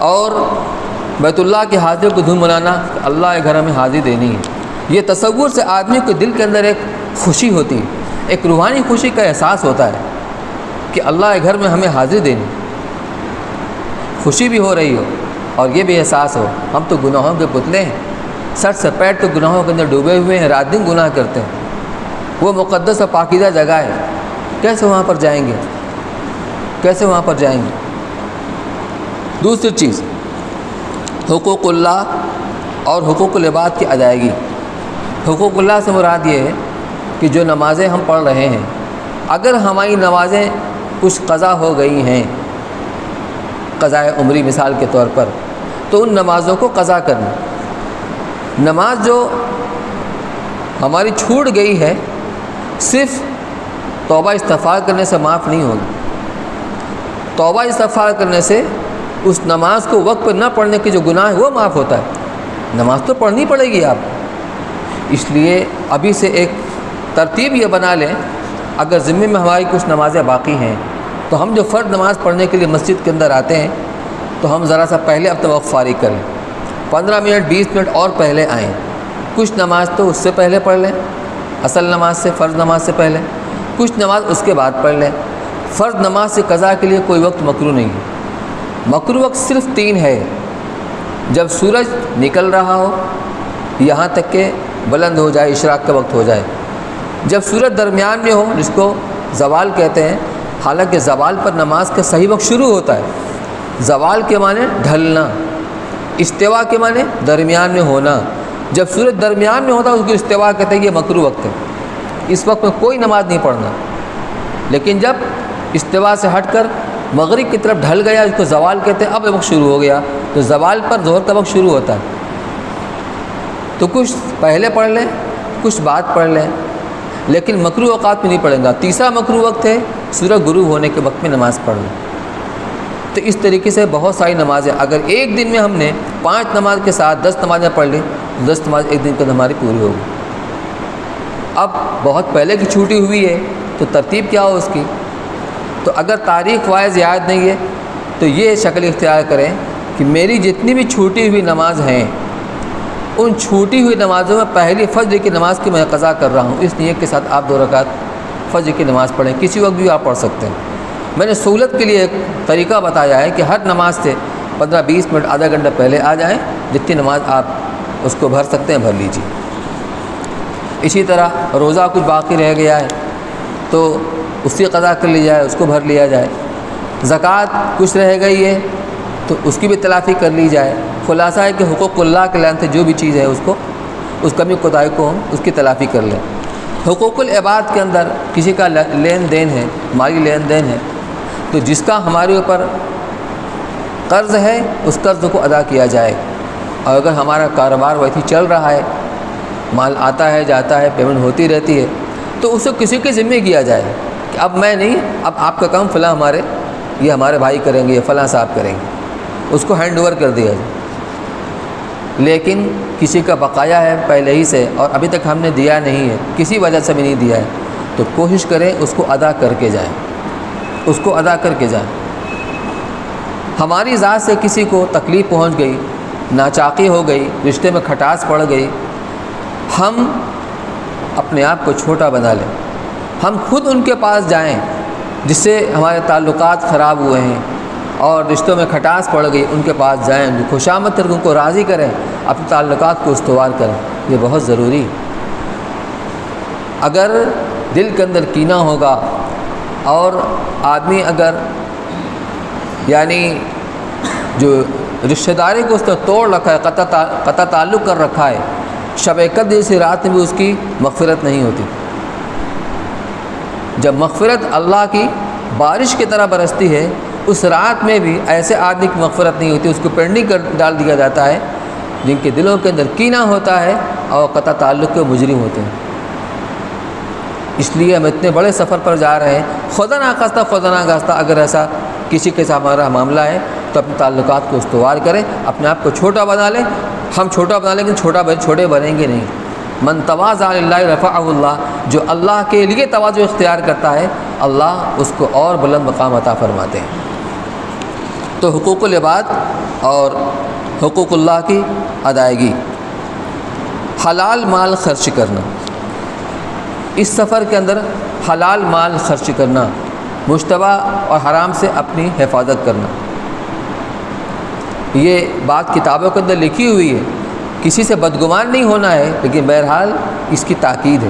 اور بیت اللہ کے حاضر کو دھن بنانا، اللہ کے گھر میں حاضری دینی ہے۔ یہ تصور سے آدمی کے دل کے اندر ایک خوشی ہوتی ہے، ایک روحانی خوشی کا احساس ہوتا ہے کہ اللہ کے گھر میں ہمیں حاضری دینی، خوشی بھی ہو رہی ہو اور یہ بھی احساس ہو ہم تو گناہوں کے پتلے ہیں، سر سے پیر تو گناہوں کے اندر ڈوبے ہوئے ہیں، رات دن گناہ کرتے ہیں۔ وہ مقدس اور پاکیزہ جگہ ہے، کیسے وہاں پر جائیں گے، کیسے وہاں پر جائیں گے؟ دوسری چیز، حقوق اللہ اور حقوق العباد کی ادائیگی۔ حقوق اللہ سے مراد یہ ہے کہ جو نمازیں ہم پڑھ رہے ہیں، اگر ہماری نمازیں کچھ قضا ہو گئی ہیں، قضاء عمری مثال کے طور پر، تو ان نمازوں کو قضا کرنا۔ نماز جو ہماری چھوٹ گئی ہے صرف توبہ استغفار کرنے سے معاف نہیں ہوگی۔ توبہ استغفار کرنے سے اس نماز کو وقت پر نہ پڑھنے کے جو گناہ ہے وہ معاف ہوتا ہے۔ نماز تو پڑھنی پڑے گی آپ، اس لیے ابھی سے ایک ترتیب یہ بنا لیں، اگر ذمے میں ہماری کچھ نمازیں باقی ہیں تو ہم جو فرض نماز پڑھنے کے لیے مسجد کے اندر آتے ہیں تو ہم ذرا سا پہلے اپنا وقت فارغ کریں، 15 منٹ 20 منٹ اور پہلے آئیں، کچھ نماز تو اس سے پہلے پڑھ لیں، اصل نماز سے، فرض نماز سے پہلے، کچھ نماز اس کے بعد پڑھ لیں۔ فرض نماز سے قضا کے لیے کوئی وقت مکروہ نہیں ہے، مکروہ وقت صرف 3 ہے: جب سورج نکل رہا ہو، یہاں تک کہ بلند ہو جائے، اشراق کا وقت ہو جائے۔ جب سورج درمیان میں ہو، جس کو زوال کہتے ہیں، حالانکہ زوال پر نماز کا صحیح وقت شروع ہوتا ہے۔ زوال کے معنی ڈھلنا، استوا کے معنی درمیان میں ہونا۔ جب سورج درمیان میں ہوتا ہے اس کو استوا کہتے ہیں، یہ مکروہ وقت ہے، اس وقت میں کوئی نماز نہیں پڑھنا۔ لیکن جب استوا سے ہٹ کر مغرب کی طرف ڈھل گیا، اس کو زوال کہتے ہیں، اب وقت شروع ہو گیا، تو زوال پر ظہر کا وقت شروع ہوتا ہے۔ تو کچھ پہلے پڑھ لیں، کچھ بعد پڑھ لیں، لیکن مکروہ اوقات میں نہیں پڑھیں گا۔ تیسرا مکروہ وقت ہے سورج غروب ہونے کے وقت میں نماز پڑھ لیں۔ تو اس طریقے سے بہت ساری نمازیں، اگر ایک دن میں ہم نے 5 نماز کے ساتھ 10 نمازیں پڑھ لی، 10 نماز ایک دن کے اندر ہماری پوری ہوگی۔ اب بہت پہلے کی چھوٹی ہوئی ہے تو ترتیب کیا ہو اس کی؟ تو اگر تاریخ وائز یاد نہیں ہے تو یہ شکل اختیار کریں کہ میری جتنی بھی چھوٹی ہوئی نماز ہیں، ان چھوٹی ہوئی نمازوں میں پہلی فجر کی نماز کی میں قضا کر رہا ہوں، اس نیت کے ساتھ آپ 2 رکعت فجر کی نماز پڑھیں، کسی وقت بھی آپ پڑھ سکتے ہیں۔ میں نے سہولت کے لیے ایک طریقہ بتایا ہے کہ ہر نماز سے 15-20 منٹ آدھا گھنٹہ پہلے آ جائیں، جتنی نماز آپ اس کو بھر سکتے ہیں بھر لیجیے۔ اسی طرح روزہ کچھ باقی رہ گیا ہے تو اس کی قضا کر لی جائے، اس کو بھر لیا جائے۔ زکوٰۃ کچھ رہ گئی ہے تو اس کی بھی تلافی کر لی جائے۔ خلاصہ ہے کہ حقوق اللہ کے لحاظ سے جو بھی چیز ہے اس کمی کوتاہی کو ہم اس کی تلافی کر لیں۔ حقوق العباد کے اندر کسی کا لین دین ہے، مالی لین دین ہے، تو جس کا ہمارے اوپر قرض ہے اس قرض کو ادا کیا جائے۔ اور اگر ہمارا کاروبار ویسے چل رہا ہے، مال آتا ہے جاتا ہے، پیمنٹ ہوتی رہتی ہے، تو اسے کسی کے ذمہ کیا جائے کہ اب میں نہیں، اب آپ کا کام فلاں ہمارے بھائی کریں گے یا فلاں صاحب کریں گے، اس کو ہینڈ اوور کر دیا جائے۔ لیکن کسی کا بقایا ہے پہلے ہی سے اور ابھی تک ہم نے دیا نہیں ہے، کسی وجہ سے بھی نہیں دیا ہے، تو کوشش کریں اس کو ادا کر کے جائیں، اس کو ادا کر کے جائیں۔ ہماری ذات سے کسی کو تکلیف پہنچ گئی، ناچاقی ہو گئی، رشتے میں کھٹاس پڑ گئی، ہم اپنے آپ کو چھوٹا بنا لیں، ہم خود ان کے پاس جائیں جس سے ہمارے تعلقات خراب ہوئے ہیں اور رشتوں میں کھٹاس پڑ گئی، ان کے پاس جائیں، ان کو خوشامد کر کے ان کو راضی کریں، اپنے تعلقات کو استوار کریں، یہ بہت ضروری ہے۔ اگر دل کے اندر کینہ ہوگا اور آدمی اگر یعنی جو رشتہ داری کو اس نے توڑ رکھا ہے، قطع تعلق کر رکھا ہے، شب قدر جیسی رات میں بھی اس کی مغفرت نہیں ہوتی۔ جب مغفرت اللہ کی بارش کی طرح برستی ہے، اس رات میں بھی ایسے آدمی کی مغفرت نہیں ہوتی، اس کو پینڈنگ کر ڈال دیا جاتا ہے جن کے دلوں کے اندر کینہ ہوتا ہے اور قطع تعلق کے مجرم ہوتے ہیں۔ اس لیے ہم اتنے بڑے سفر پر جا رہے ہیں، خدا ناخواستہ اگر ایسا کسی کے ساتھ ہمارا معاملہ ہے تو اپنے تعلقات کو استوار کریں، اپنے آپ کو چھوٹا بنا لیں۔ ہم چھوٹا بنا لیں گے، چھوٹے بنیں گے نہیں۔ من تواضع للہ رفعہ اللہ، جو اللہ کے لیے تواضع اختیار کرتا ہے اللہ اس کو اور بلند مقام عطا فرماتے ہیں۔ تو حقوق العباد اور حقوق اللہ کی ادائیگی، حلال مال خرچ کرنا، اس سفر کے اندر حلال مال خرچ کرنا، مشتبہ اور حرام سے اپنی حفاظت کرنا، یہ بات کتابوں کے اندر لکھی ہوئی ہے، کسی سے بدگمان نہیں ہونا ہے، لیکن بہرحال اس کی تاکید ہے۔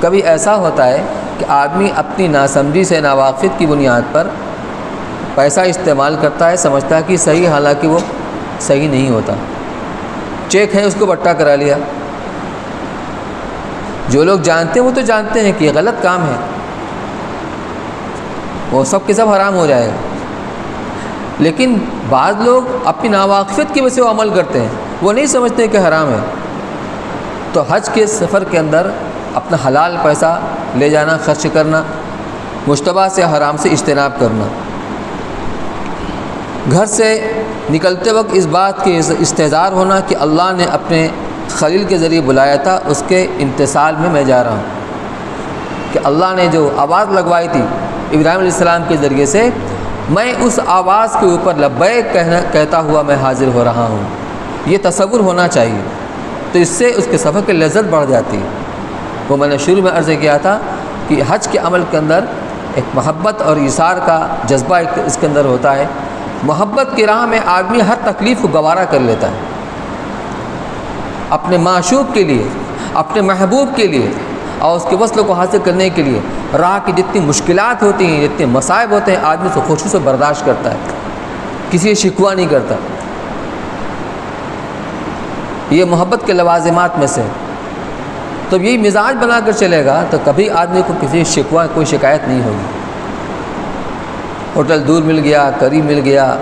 کبھی ایسا ہوتا ہے کہ آدمی اپنی ناسمجھی سے، ناواقفیت کی بنیاد پر پیسہ استعمال کرتا ہے، سمجھتا ہے کہ صحیح، حالانکہ وہ صحیح نہیں ہوتا۔ چیک ہے، اس کو بٹا کرا لیا۔ جو لوگ جانتے ہیں وہ تو جانتے ہیں کہ یہ غلط کام ہے، وہ سب کے سب حرام ہو جائے گا، لیکن بعض لوگ اپنی ناواقفیت کی وجہ سے وہ عمل کرتے ہیں، وہ نہیں سمجھتے کہ حرام ہے۔ تو حج کے سفر کے اندر اپنا حلال پیسہ لے جانا، خرچ کرنا، مشتبہ سے، حرام سے اجتناب کرنا۔ گھر سے نکلتے وقت اس بات کے استحضار ہونا کہ اللہ نے اپنے خلیل کے ذریعے بلایا تھا، اس کے امتثال میں میں جا رہا ہوں، کہ اللہ نے جو آواز لگوائی تھی ابراہیم علیہ السلام کے ذریعے سے، میں اس آواز کے اوپر لبیک کہتا ہوا میں حاضر ہو رہا ہوں، یہ تصور ہونا چاہیے۔ تو اس سے اس کے سفر کی لذت بڑھ جاتی ہے۔ وہ میں نے شروع میں عرض کیا تھا کہ حج کے عمل کے اندر ایک محبت اور ایثار کا جذبہ اس کے اندر ہوتا ہے۔ محبت کی راہ میں آدمی ہر تکلیف کو گوارا کر لیتا ہے۔ اپنے معشوق کے لیے، اپنے محبوب کے لیے اور اس کے وصل کو حاصل کرنے کے لیے راہ کی جتنی مشکلات ہوتی ہیں، جتنے مصائب ہوتے ہیں، آدمی اس کو خوشی سے برداشت کرتا ہے، کسی سے شکوہ نہیں کرتا۔ یہ محبت کے لوازمات میں سے تو یہی مزاج بنا کر چلے گا تو کبھی آدمی کو کسی شکوہ کوئی شکایت نہیں ہوگی۔ ہوٹل دور مل گیا، قریب مل گیا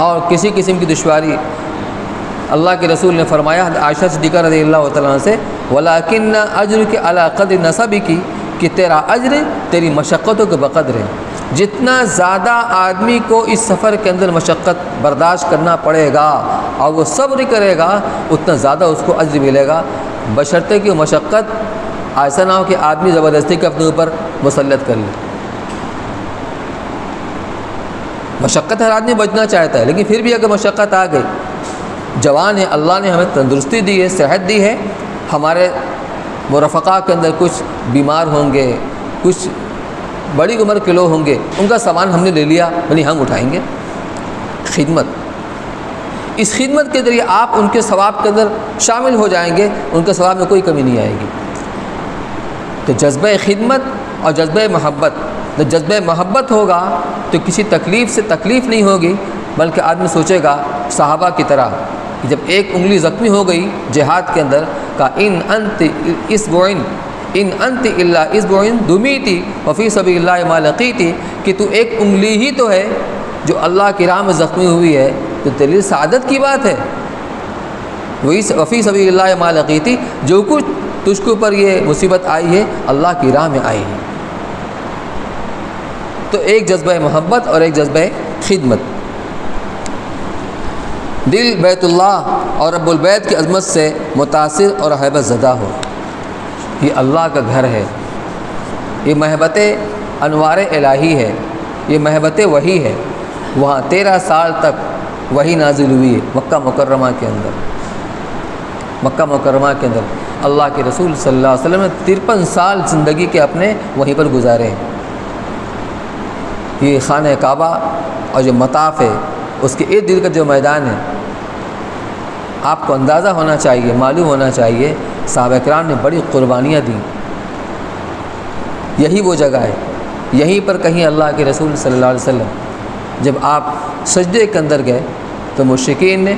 اور کسی قسم کی دشواری، اللہ کے رسول نے فرمایا عائشہ صدیقہ رضی اللہ تعالیٰ عنہ سے، وَلَكِنَّ أَجْرُكِ عَلَىٰ قَدْرِ نَصَبِكِ کہ تیرا اجر تیری مشقتوں کے بقدر ہے۔ جتنا زیادہ آدمی کو اس سفر کے اندر مشقت برداشت کرنا پڑے گا اور وہ صبر کرے گا اتنا زیادہ اس کو اجر ملے گا، بشرطے کہ مشقت ایسا نہ ہو کہ آدمی زبردستی کے اپنے اوپر مسلط کر لے۔ مشقت ہر آدمی بچنا چاہتا ہے، لیکن پھر بھی اگر مشقت آ گئی، جوان ہے، اللہ نے ہمیں تندرستی دی ہے، صحت دی ہے، ہمارے مرفقاء کے اندر کچھ بیمار ہوں گے، کچھ بڑی عمر کے لوگ ہوں گے، ان کا سامان ہم نے لے لیا، یعنی ہم اٹھائیں گے۔ خدمت، اس خدمت کے ذریعے آپ ان کے ثواب کے اندر شامل ہو جائیں گے، ان کے ثواب میں کوئی کمی نہیں آئے گی۔ تو جذبہ خدمت اور جذبہ محبت، جب جذبہ محبت ہوگا تو کسی تکلیف سے تکلیف نہیں ہوگی، بلکہ آدمی سوچے گا صحابہ کی طرح کہ جب ایک انگلی زخمی ہو گئی جہاد کے اندر، کہا ان انت الا اسبوعین دمیتی وفی سبیل اللہ ما لقیتی، کہ تو ایک انگلی ہی تو ہے جو اللہ کی راہ میں زخمی ہوئی ہے، تو دلیل سعادت کی بات ہے۔ وفی سبیل اللہ ما لقیتی، جو کچھ تجھ کے اوپر یہ مصیبت آئی ہے اللہ کی راہ میں آئی ہے۔ تو ایک جذبہ محبت اور ایک جذبہ خدمت۔ دل بیت اللہ اور رب البیت کی عظمت سے متاثر اور ہیبت زدہ ہو۔ یہ اللہ کا گھر ہے، یہ محبت انوار الہی ہے، یہ محبت وحی ہے۔ وہاں 13 سال تک وحی نازل ہوئی ہے مکہ مکرمہ کے اندر۔ مکہ مکرمہ کے اندر اللہ کے رسول صلی اللہ علیہ وسلم نے 53 سال زندگی کے اپنے وہیں پر گزارے ہیں۔ یہ خانہ کعبہ اور جو مطاف ہے اس کے ارد گرد کا جو میدان ہے، آپ کو اندازہ ہونا چاہیے، معلوم ہونا چاہیے صحابہ کرام نے بڑی قربانیاں دیں۔ یہی وہ جگہ ہے، یہیں پر کہیں اللہ کے رسول صلی اللہ علیہ وسلم جب آپ سجدے کے اندر گئے تو مشرکین نے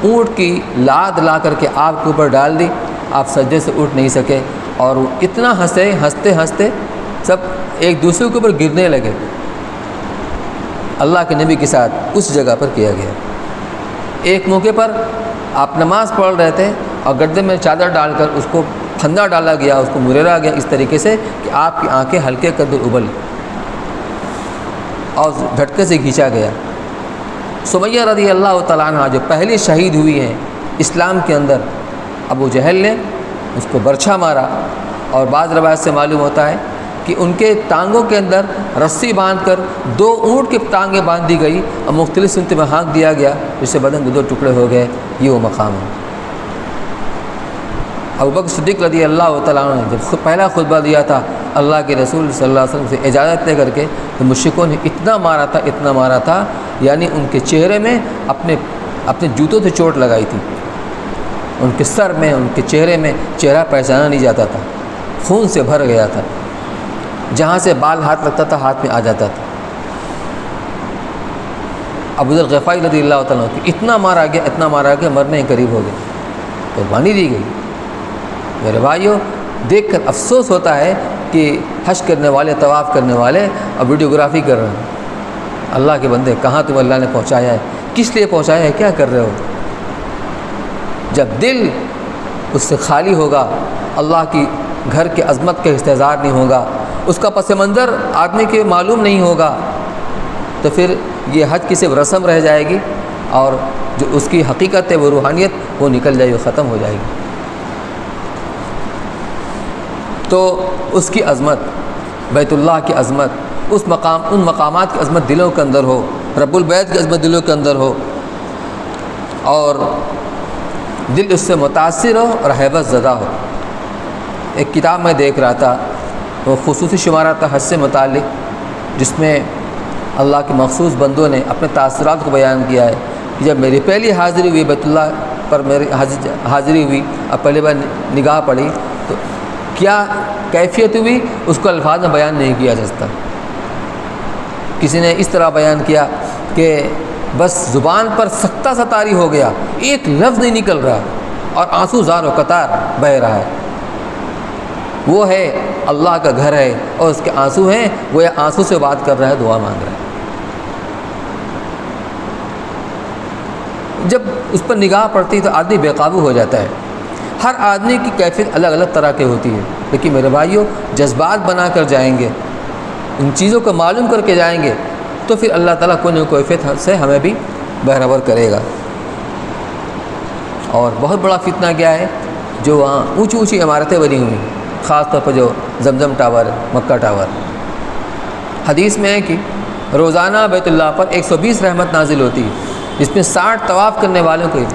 اونٹ کی لاد لا کر کے آپ کے اوپر ڈال دی، آپ سجدے سے اٹھ نہیں سکے اور وہ اتنا ہنستے ہنستے سب ایک دوسرے کے اوپر گرنے لگے۔ اللہ کے نبی کے ساتھ اس جگہ پر کیا گیا۔ ایک موقع پر آپ نماز پڑھ رہے تھے اور گردے میں چادر ڈال کر اس کو پھندا ڈالا گیا، اس کو مریرا گیا اس طریقے سے کہ آپ کی آنکھیں ہلکے قدر ابل اور جھٹکے سے کھینچا گیا۔ سمیہ رضی اللہ تعالیٰ عنہ جو پہلی شہید ہوئی ہیں اسلام کے اندر، ابو جہل نے اس کو برچھا مارا اور بعض روایت سے معلوم ہوتا ہے کہ ان کے ٹانگوں کے اندر رسی باندھ کر 2 اونٹ کی ٹانگیں باندھ دی گئی اور مختلف سمت میں ہانک دیا گیا، جس سے بدن کے 2 ٹکڑے ہو گئے۔ یہ وہ مقام ہے۔ ابوبکر صدیق رضی اللہ تعالیٰ عنہ نے جب پہلا خطبہ دیا تھا اللہ کے رسول صلی اللہ علیہ وسلم سے اجازت لے کر کے، تو مشرکوں نے اتنا مارا تھا یعنی ان کے چہرے میں اپنے جوتوں سے چوٹ لگائی تھی، ان کے سر میں، ان کے چہرے میں چہرہ پہچانا نہیں جاتا تھا، خون سے بھر گیا تھا، جہاں سے بال ہاتھ لگتا تھا ہاتھ میں آ جاتا تھا۔ ابو ذر غفاری رضی اللہ تعالیٰ عنہ اتنا مارا گیا مرنے کے قریب ہو گئے، قربانی دی گئی۔ میرے بھائیوں، دیکھ کر افسوس ہوتا ہے کہ حج کرنے والے، طواف کرنے والے اور ویڈیوگرافی کر رہے ہیں۔ اللہ کے بندے، کہاں تم اللہ نے پہنچایا ہے؟ کس لیے پہنچایا ہے؟ کیا کر رہے ہو؟ جب دل اس سے خالی ہوگا، اللہ کی گھر کے عظمت کا استحضار نہیں ہوگا، اس کا پس منظر آدمی کے معلوم نہیں ہوگا، تو پھر یہ حج کی صرف رسم رہ جائے گی اور جو اس کی حقیقت ہے وہ روحانیت وہ نکل جائے گی، ختم ہو جائے گی۔ تو اس کی عظمت، بیت اللہ کی عظمت، ان مقامات کی عظمت دلوں کے اندر ہو، رب البیت کی عظمت دلوں کے اندر ہو اور دل اس سے متاثر ہو اور ہیبت زدہ ہو۔ ایک کتاب میں دیکھ رہا تھا، وہ خصوصی شمارہ تھا حج سے متعلق، جس میں اللہ کے مخصوص بندوں نے اپنے تاثرات کو بیان کیا ہے کہ جب میری پہلی حاضری ہوئی بیت اللہ پر میری حاضری ہوئی، اب پہلی بار نگاہ پڑی تو کیا کیفیت ہوئی اس کو الفاظ میں بیان نہیں کیا جا سکتا۔ کسی نے اس طرح بیان کیا کہ بس زبان پر سکتہ ستاری ہو گیا، ایک لفظ نہیں نکل رہا اور آنسو زار و قطار بہہ رہا ہے۔ وہ ہے اللہ کا گھر ہے اور اس کے آنسو ہیں، وہ یہ آنسو سے بات کر رہا ہے، دعا مانگ رہا ہے۔ جب اس پر نگاہ پڑتی تو آدمی بے قابو ہو جاتا ہے۔ ہر آدمی کی کیفیت الگ الگ طرح کی ہوتی ہے، لیکن میرے بھائیوں جذبات بنا کر جائیں گے، ان چیزوں کو معلوم کر کے جائیں گے تو پھر اللہ تعالیٰ کوئی نہ کوئی کیفیت سے ہمیں بھی بہرور کرے گا۔ اور بہت بڑا فتنہ کیا ہے، جو وہاں اونچی اونچی عمارتیں بنی ہوئی ہیں، خاص طور پر جو زمزم ٹاور، مکہ ٹاور۔ حدیث میں ہے کہ روزانہ بیت اللہ پر 120 رحمت نازل ہوتی ہے، جس میں 60 طواف کرنے والوں کے لیے،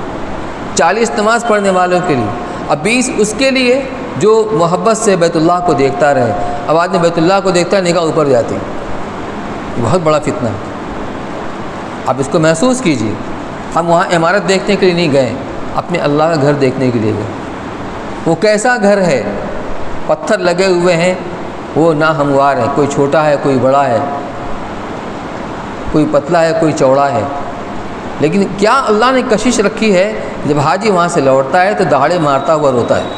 40 نماز پڑھنے والوں کے لیے، اور 20 اس کے لیے جو محبت سے بیت اللہ کو دیکھتا رہے۔ اب آدمی بیت اللہ کو دیکھتا ہے، نگاہ اوپر جاتی ہے، بہت بڑا فتنہ ہے۔ آپ اس کو محسوس کیجئے، ہم وہاں عمارت دیکھنے کے لیے نہیں گئے، اپنے اللہ کا گھر دیکھنے کے لیے گئے۔ وہ کیسا گھر ہے، پتھر لگے ہوئے ہیں، وہ ناہموار ہے، کوئی چھوٹا ہے، کوئی بڑا ہے، کوئی پتلا ہے، کوئی چوڑا ہے، لیکن کیا اللہ نے کشش رکھی ہے، جب حاجی وہاں سے لوٹتا ہے تو دہاڑے مارتا ہوا روتا ہے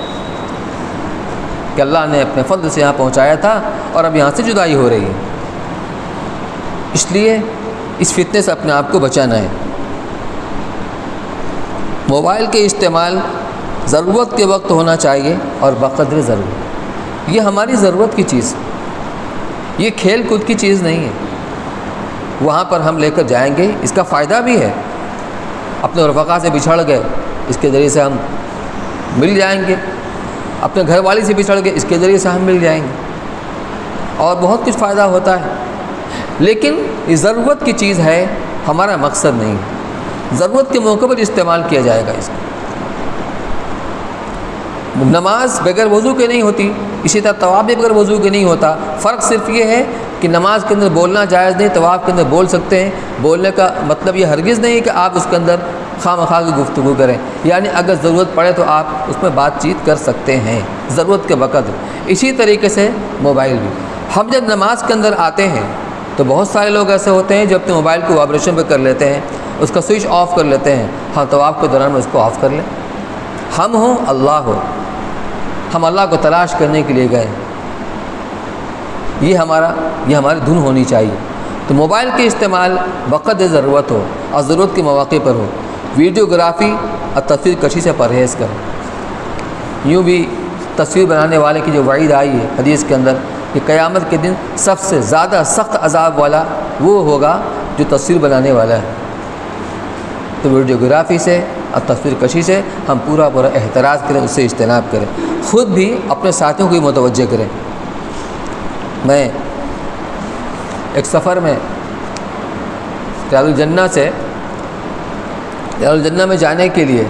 کہ اللہ نے اپنے فضل سے یہاں پہنچایا تھا اور اب یہاں سے جدائی ہو رہی ہے۔ اس لیے اس فتنے سے اپنے آپ کو بچانا ہے۔ موبائل کے استعمال ضرورت کے وقت ہونا چاہیے اور بقدر ضرورت، یہ ہماری ضرورت کی چیز، یہ کھیل کود کی چیز نہیں ہے۔ وہاں پر ہم لے کر جائیں گے، اس کا فائدہ بھی ہے، اپنے رفقا سے بچھڑ گئے، اس کے ذریعے سے ہم مل جائیں گے، اپنے گھر والی سے بچھڑ گئے، اس کے ذریعے سے ہم مل جائیں گے، اور بہت کچھ فائدہ ہوتا ہے۔ لیکن یہ ضرورت کی چیز ہے، ہمارا مقصد نہیں ہے، ضرورت کے موقع پر استعمال کیا جائے گا اس کو۔ نماز بغیر وضو کے نہیں ہوتی، اسی طرح طواف بھی بغیر وضو کے نہیں ہوتا۔ فرق صرف یہ ہے کہ نماز کے اندر بولنا جائز نہیں، طواف کے اندر بول سکتے ہیں۔ بولنے کا مطلب یہ ہرگز نہیں کہ آپ اس کے اندر خواہ مخواہ کی گفتگو کریں، یعنی اگر ضرورت پڑے تو آپ اس میں بات چیت کر سکتے ہیں ضرورت کے وقت۔ اسی طریقے سے موبائل بھی، ہم جب نماز کے اندر آتے ہیں تو بہت سارے لوگ ایسے ہوتے ہیں جو اپنے موبائل کو وائبریشن پہ کر لیتے ہیں، اس کا سوئچ آف کر لیتے ہیں۔ ہاں، طواف کے دوران میں اس کو آف کر لیں۔ ہم ہوں، اللہ ہو، ہم اللہ کو تلاش کرنے کے لیے گئے، یہ ہماری دھن ہونی چاہیے۔ تو موبائل کے استعمال بقدر ضرورت ہو اور ضرورت کے مواقع پر ہو۔ ویڈیوگرافی اور تصویر کشی سے پرہیز کریں۔ یوں بھی تصویر بنانے والے کی جو وعید آئی ہے حدیث کے اندر کہ قیامت کے دن سب سے زیادہ سخت عذاب والا وہ ہوگا جو تصویر بنانے والا ہے۔ تو ویڈیوگرافی سے اور تصویر کشی سے ہم پورا احتراز کریں، اس سے اجتناب کریں، خود بھی اپنے ساتھیوں کو بھی متوجہ کریں۔ میں ایک سفر میں ریاض الجنہ میں جانے کے لیے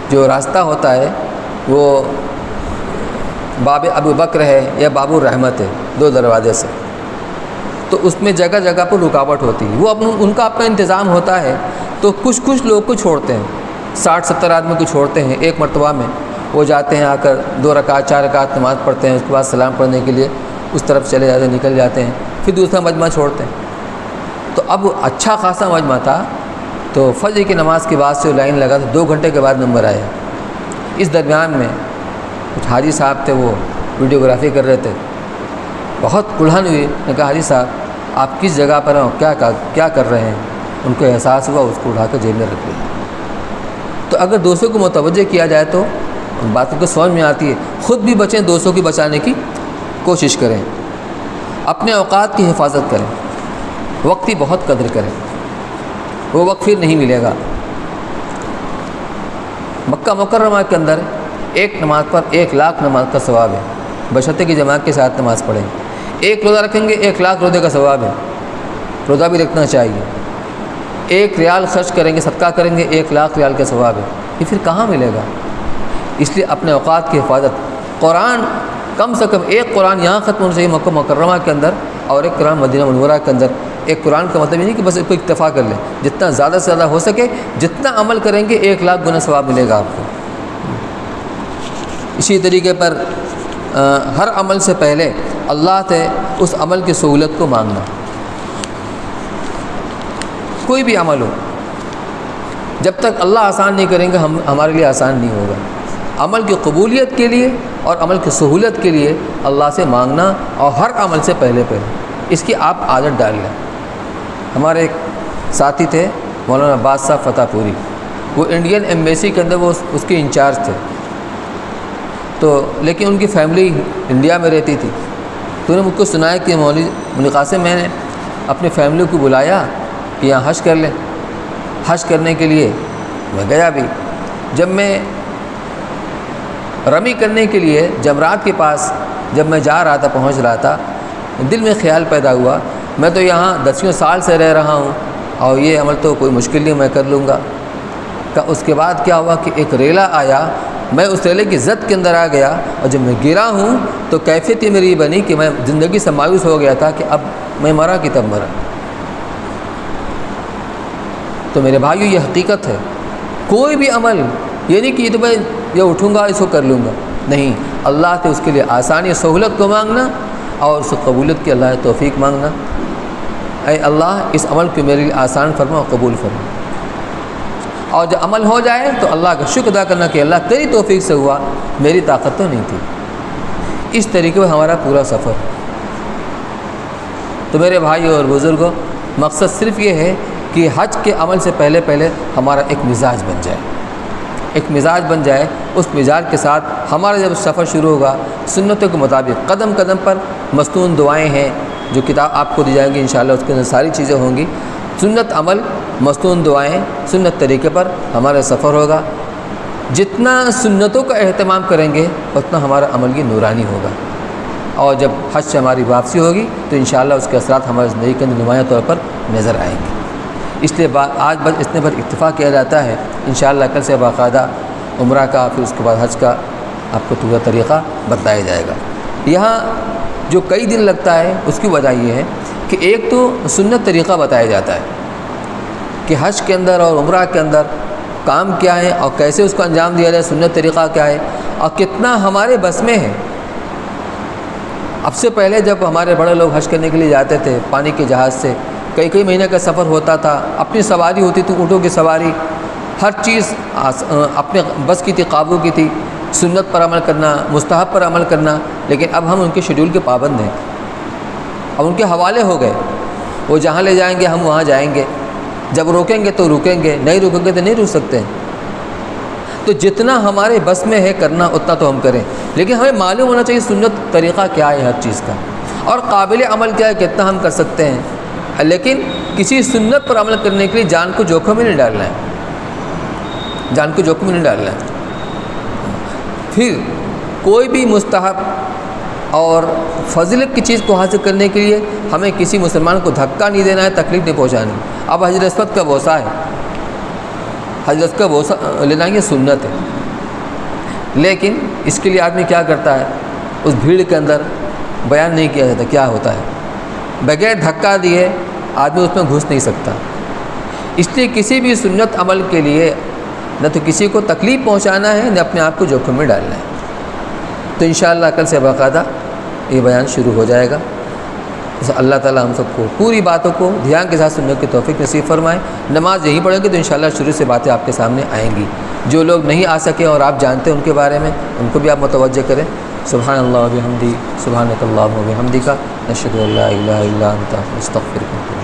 جو راستہ ہوتا ہے وہ باب ابو بکر ہے یا باب الرحمت ہے، 2 دروازے سے، تو اس میں جگہ جگہ پر رکاوٹ ہوتی ہے۔ وہ ان کا اپنا انتظام ہوتا ہے، تو کچھ لوگ کو چھوڑتے ہیں، 60-70 آدمی کو چھوڑتے ہیں ایک مرتبہ میں۔ وہ جاتے ہیں، آ کر 2 رکعت 4 رکعت نماز پڑھتے ہیں، اس کے بعد سلام پڑھنے کے لیے اس طرف چلے جاتے ہیں، نکل جاتے ہیں، پھر دوسرا مجمع چھوڑتے ہیں۔ تو اب اچھا خاصا مجمع تھا، تو فجر کی نماز کے بعد سے لائن لگا، تو 2 گھنٹے کے بعد نمبر آیا۔ اس درمیان میں کچھ حاجی صاحب تھے، وہ ویڈیوگرافی کر رہے تھے، بہت کڑھن ہوئی۔ نے کہا حاجی صاحب آپ کس جگہ پر ہیں، کیا کر رہے ہیں؟ ان کو احساس ہوا، اس کو اٹھا کر جیب میں رکھ لیا۔ تو اگر دوستوں کو متوجہ کیا جائے تو باتوں کو سمجھ میں آتی ہے، خود بھی بچیں، دوستوں کی بچانے کی کوشش کریں، اپنے اوقات کی حفاظت کریں، وقت کی بہت قدر کریں، وہ وقت پھر نہیں ملے گا۔ مکہ مکرمہ کے اندر ایک نماز پر 1,00,000 نماز کا ثواب ہے، بشرطے کی جماعت کے ساتھ نماز پڑھیں۔ 1 روزہ رکھیں گے 1,00,000 روزے کا ثواب ہے، روزہ بھی رکھنا چاہیے۔ 1 ریال خرچ کریں گے، صدقہ کریں گے، 1,00,000 ریال کا ثواب ہے۔ یہ پھر کہاں ملے گا؟ اس لیے اپنے اوقات کی حفاظت، قرآن کم سے کم 1 قرآن یہاں ختم ہونا چاہیے مکہ مکرمہ کے اندر، اور ایک قرآن مدینہ منورہ کے اندر. ایک قرآن کا مطلب یہ نہیں کہ بس اس کو اکتفا کر لیں، جتنا زیادہ سے زیادہ ہو سکے جتنا عمل کریں گے 1,00,000 گنا ثواب ملے گا آپ کو. اسی طریقے پر ہر عمل سے پہلے اللہ سے اس عمل کی سہولت کو مانگنا. کوئی بھی عمل ہو، جب تک اللہ آسان نہیں کریں گے ہمارے لیے آسان نہیں ہوگا. عمل کی قبولیت کے لیے اور عمل کی سہولت کے لیے اللہ سے مانگنا، اور ہر عمل سے پہلے اس کی آپ عادت ڈال لیں. ہمارے ایک ساتھی تھے مولانا بادشاہ فتح پوری، وہ انڈین ایمبیسی کے اندر وہ اس کے انچارج تھے. تو لیکن ان کی فیملی انڈیا میں رہتی تھی. تو انہوں نے مجھ کو سنایا کہ مولوی قاسم، میں نے اپنی فیملی کو بلایا کہ یہاں حج کر لیں. حج کرنے کے لیے میں گیا بھی. جب میں رمی کرنے کے لیے جمرات کے پاس جب میں جا رہا تھا، پہنچ رہا تھا، دل میں خیال پیدا ہوا میں تو یہاں 10 سال سے رہ رہا ہوں اور یہ عمل تو کوئی مشکل نہیں میں کر لوں گا. اس کے بعد کیا ہوا کہ ایک ریلا آیا، میں اس ریلے کی زد کے اندر آ گیا، اور جب میں گرا ہوں تو کیفیت یہ میری بنی کہ میں زندگی سے مایوس ہو گیا تھا کہ اب میں مرا کہ تب مرا. تو میرے بھائیو یہ حقیقت ہے. کوئی بھی عمل یہ نہیں کہ یہ تو میں یہ اٹھوں گا اس کو کر لوں گا، نہیں. اللہ سے اس کے لیے آسانی سہولت کو مانگنا اور اس قبولیت کی اللہ توفیق مانگنا. اے اللہ اس عمل کو میرے لیے آسان فرما اور قبول فرما. اور جب عمل ہو جائے تو اللہ کا شکر ادا کرنا کہ اللہ تیری توفیق سے ہوا، میری طاقت تو نہیں تھی. اس طریقے سے ہمارا پورا سفر. تو میرے بھائیوں اور بزرگوں، مقصد صرف یہ ہے کہ حج کے عمل سے پہلے ہمارا ایک مزاج بن جائے. ایک مزاج بن جائے. اس مزاج کے ساتھ ہمارا جب سفر شروع ہوگا سنتوں کے مطابق قدم قدم پر مستون دعائیں ہیں جو کتاب آپ کو دی جائیں گی انشاءاللہ، اس کے اندر ساری چیزیں ہوں گی. سنت عمل، مستون دعائیں، سنت طریقے پر ہمارا سفر ہوگا. جتنا سنتوں کا اہتمام کریں گے اتنا ہمارا عمل کی نورانی ہوگا. اور جب حج سے ہماری واپسی ہوگی تو انشاءاللہ اس کے اثرات ہماری زندگی کے اندر نمایاں طور پر نظر آئیں گے. اس لیے آج بس اتنے پر اکتفا کیا جاتا ہے. انشاءاللہ کل سے باقاعدہ عمرہ کا پھر اس کے بعد حج کا آپ کو پورا طریقہ بتایا جائے گا. یہاں جو کئی دن لگتا ہے اس کی وجہ یہ ہے کہ ایک تو سنت طریقہ بتایا جاتا ہے کہ حج کے اندر اور عمرہ کے اندر کام کیا ہے اور کیسے اس کو انجام دیا جائے، سنت طریقہ کیا ہے اور کتنا ہمارے بس میں ہے. اب سے پہلے جب ہمارے بڑے لوگ حج کرنے کے لیے جاتے تھے پانی کے جہاز سے، کئی مہینے کا سفر ہوتا تھا، اپنی سواری ہوتی تھی، اونٹوں کی سواری، ہر چیز اپنے بس کی تھی، قابو کی تھی. سنت پر عمل کرنا، مستحب پر عمل کرنا. لیکن اب ہم ان کے شیڈول کے پابند ہیں. اب ان کے حوالے ہو گئے، وہ جہاں لے جائیں گے ہم وہاں جائیں گے. جب روکیں گے تو رکیں گے، نہیں رکیں گے تو نہیں رک سکتے. تو جتنا ہمارے بس میں ہے کرنا اتنا تو ہم کریں، لیکن ہمیں معلوم ہونا چاہیے سنت طریقہ کیا ہے ہر چیز کا، اور قابل عمل کیا ہے، کتنا ہم کر سکتے ہیں. لیکن کسی سنت پر عمل کرنے کے لیے جان کو جوکھم میں نہیں ڈالنا ہے، جان کو جوکھم میں نہیں ڈالنا ہے. پھر کوئی بھی مستحب اور فضیلت کی چیز کو حاصل کرنے کے لیے ہمیں کسی مسلمان کو دھکا نہیں دینا ہے، تکلیف نہیں پہنچانی. اب حجر اسود کا بوسہ ہے، حجر اسود کا بوسہ لینا یہ سنت ہے. لیکن اس کے لیے آدمی کیا کرتا ہے، اس بھیڑ کے اندر بیان نہیں کیا جاتا کیا ہوتا ہے. بغیر دھکا دیے آدمی اس میں گھس نہیں سکتا. اس لیے کسی بھی سنت عمل کے لیے نہ تو کسی کو تکلیف پہنچانا ہے نہ اپنے آپ کو جوکھم میں ڈالنا ہے. تو انشاءاللہ کل سے باقاعدہ یہ بیان شروع ہو جائے گا. اللہ تعالی ہم سب کو پوری باتوں کو دھیان کے ساتھ سننے کی توفیق نصیب فرمائے. نماز یہی پڑھیں گے تو انشاءاللہ شروع سے باتیں آپ کے سامنے آئیں گی. جو لوگ نہیں آ سکے اور آپ جانتے ہیں ان کے بارے میں، ان کو بھی آپ متوجہ کریں. سبحان اللہ و بحمدہ، سبحانک اللہم و بحمدک، نشہد ان لا الہ الا انت، نستغفرک.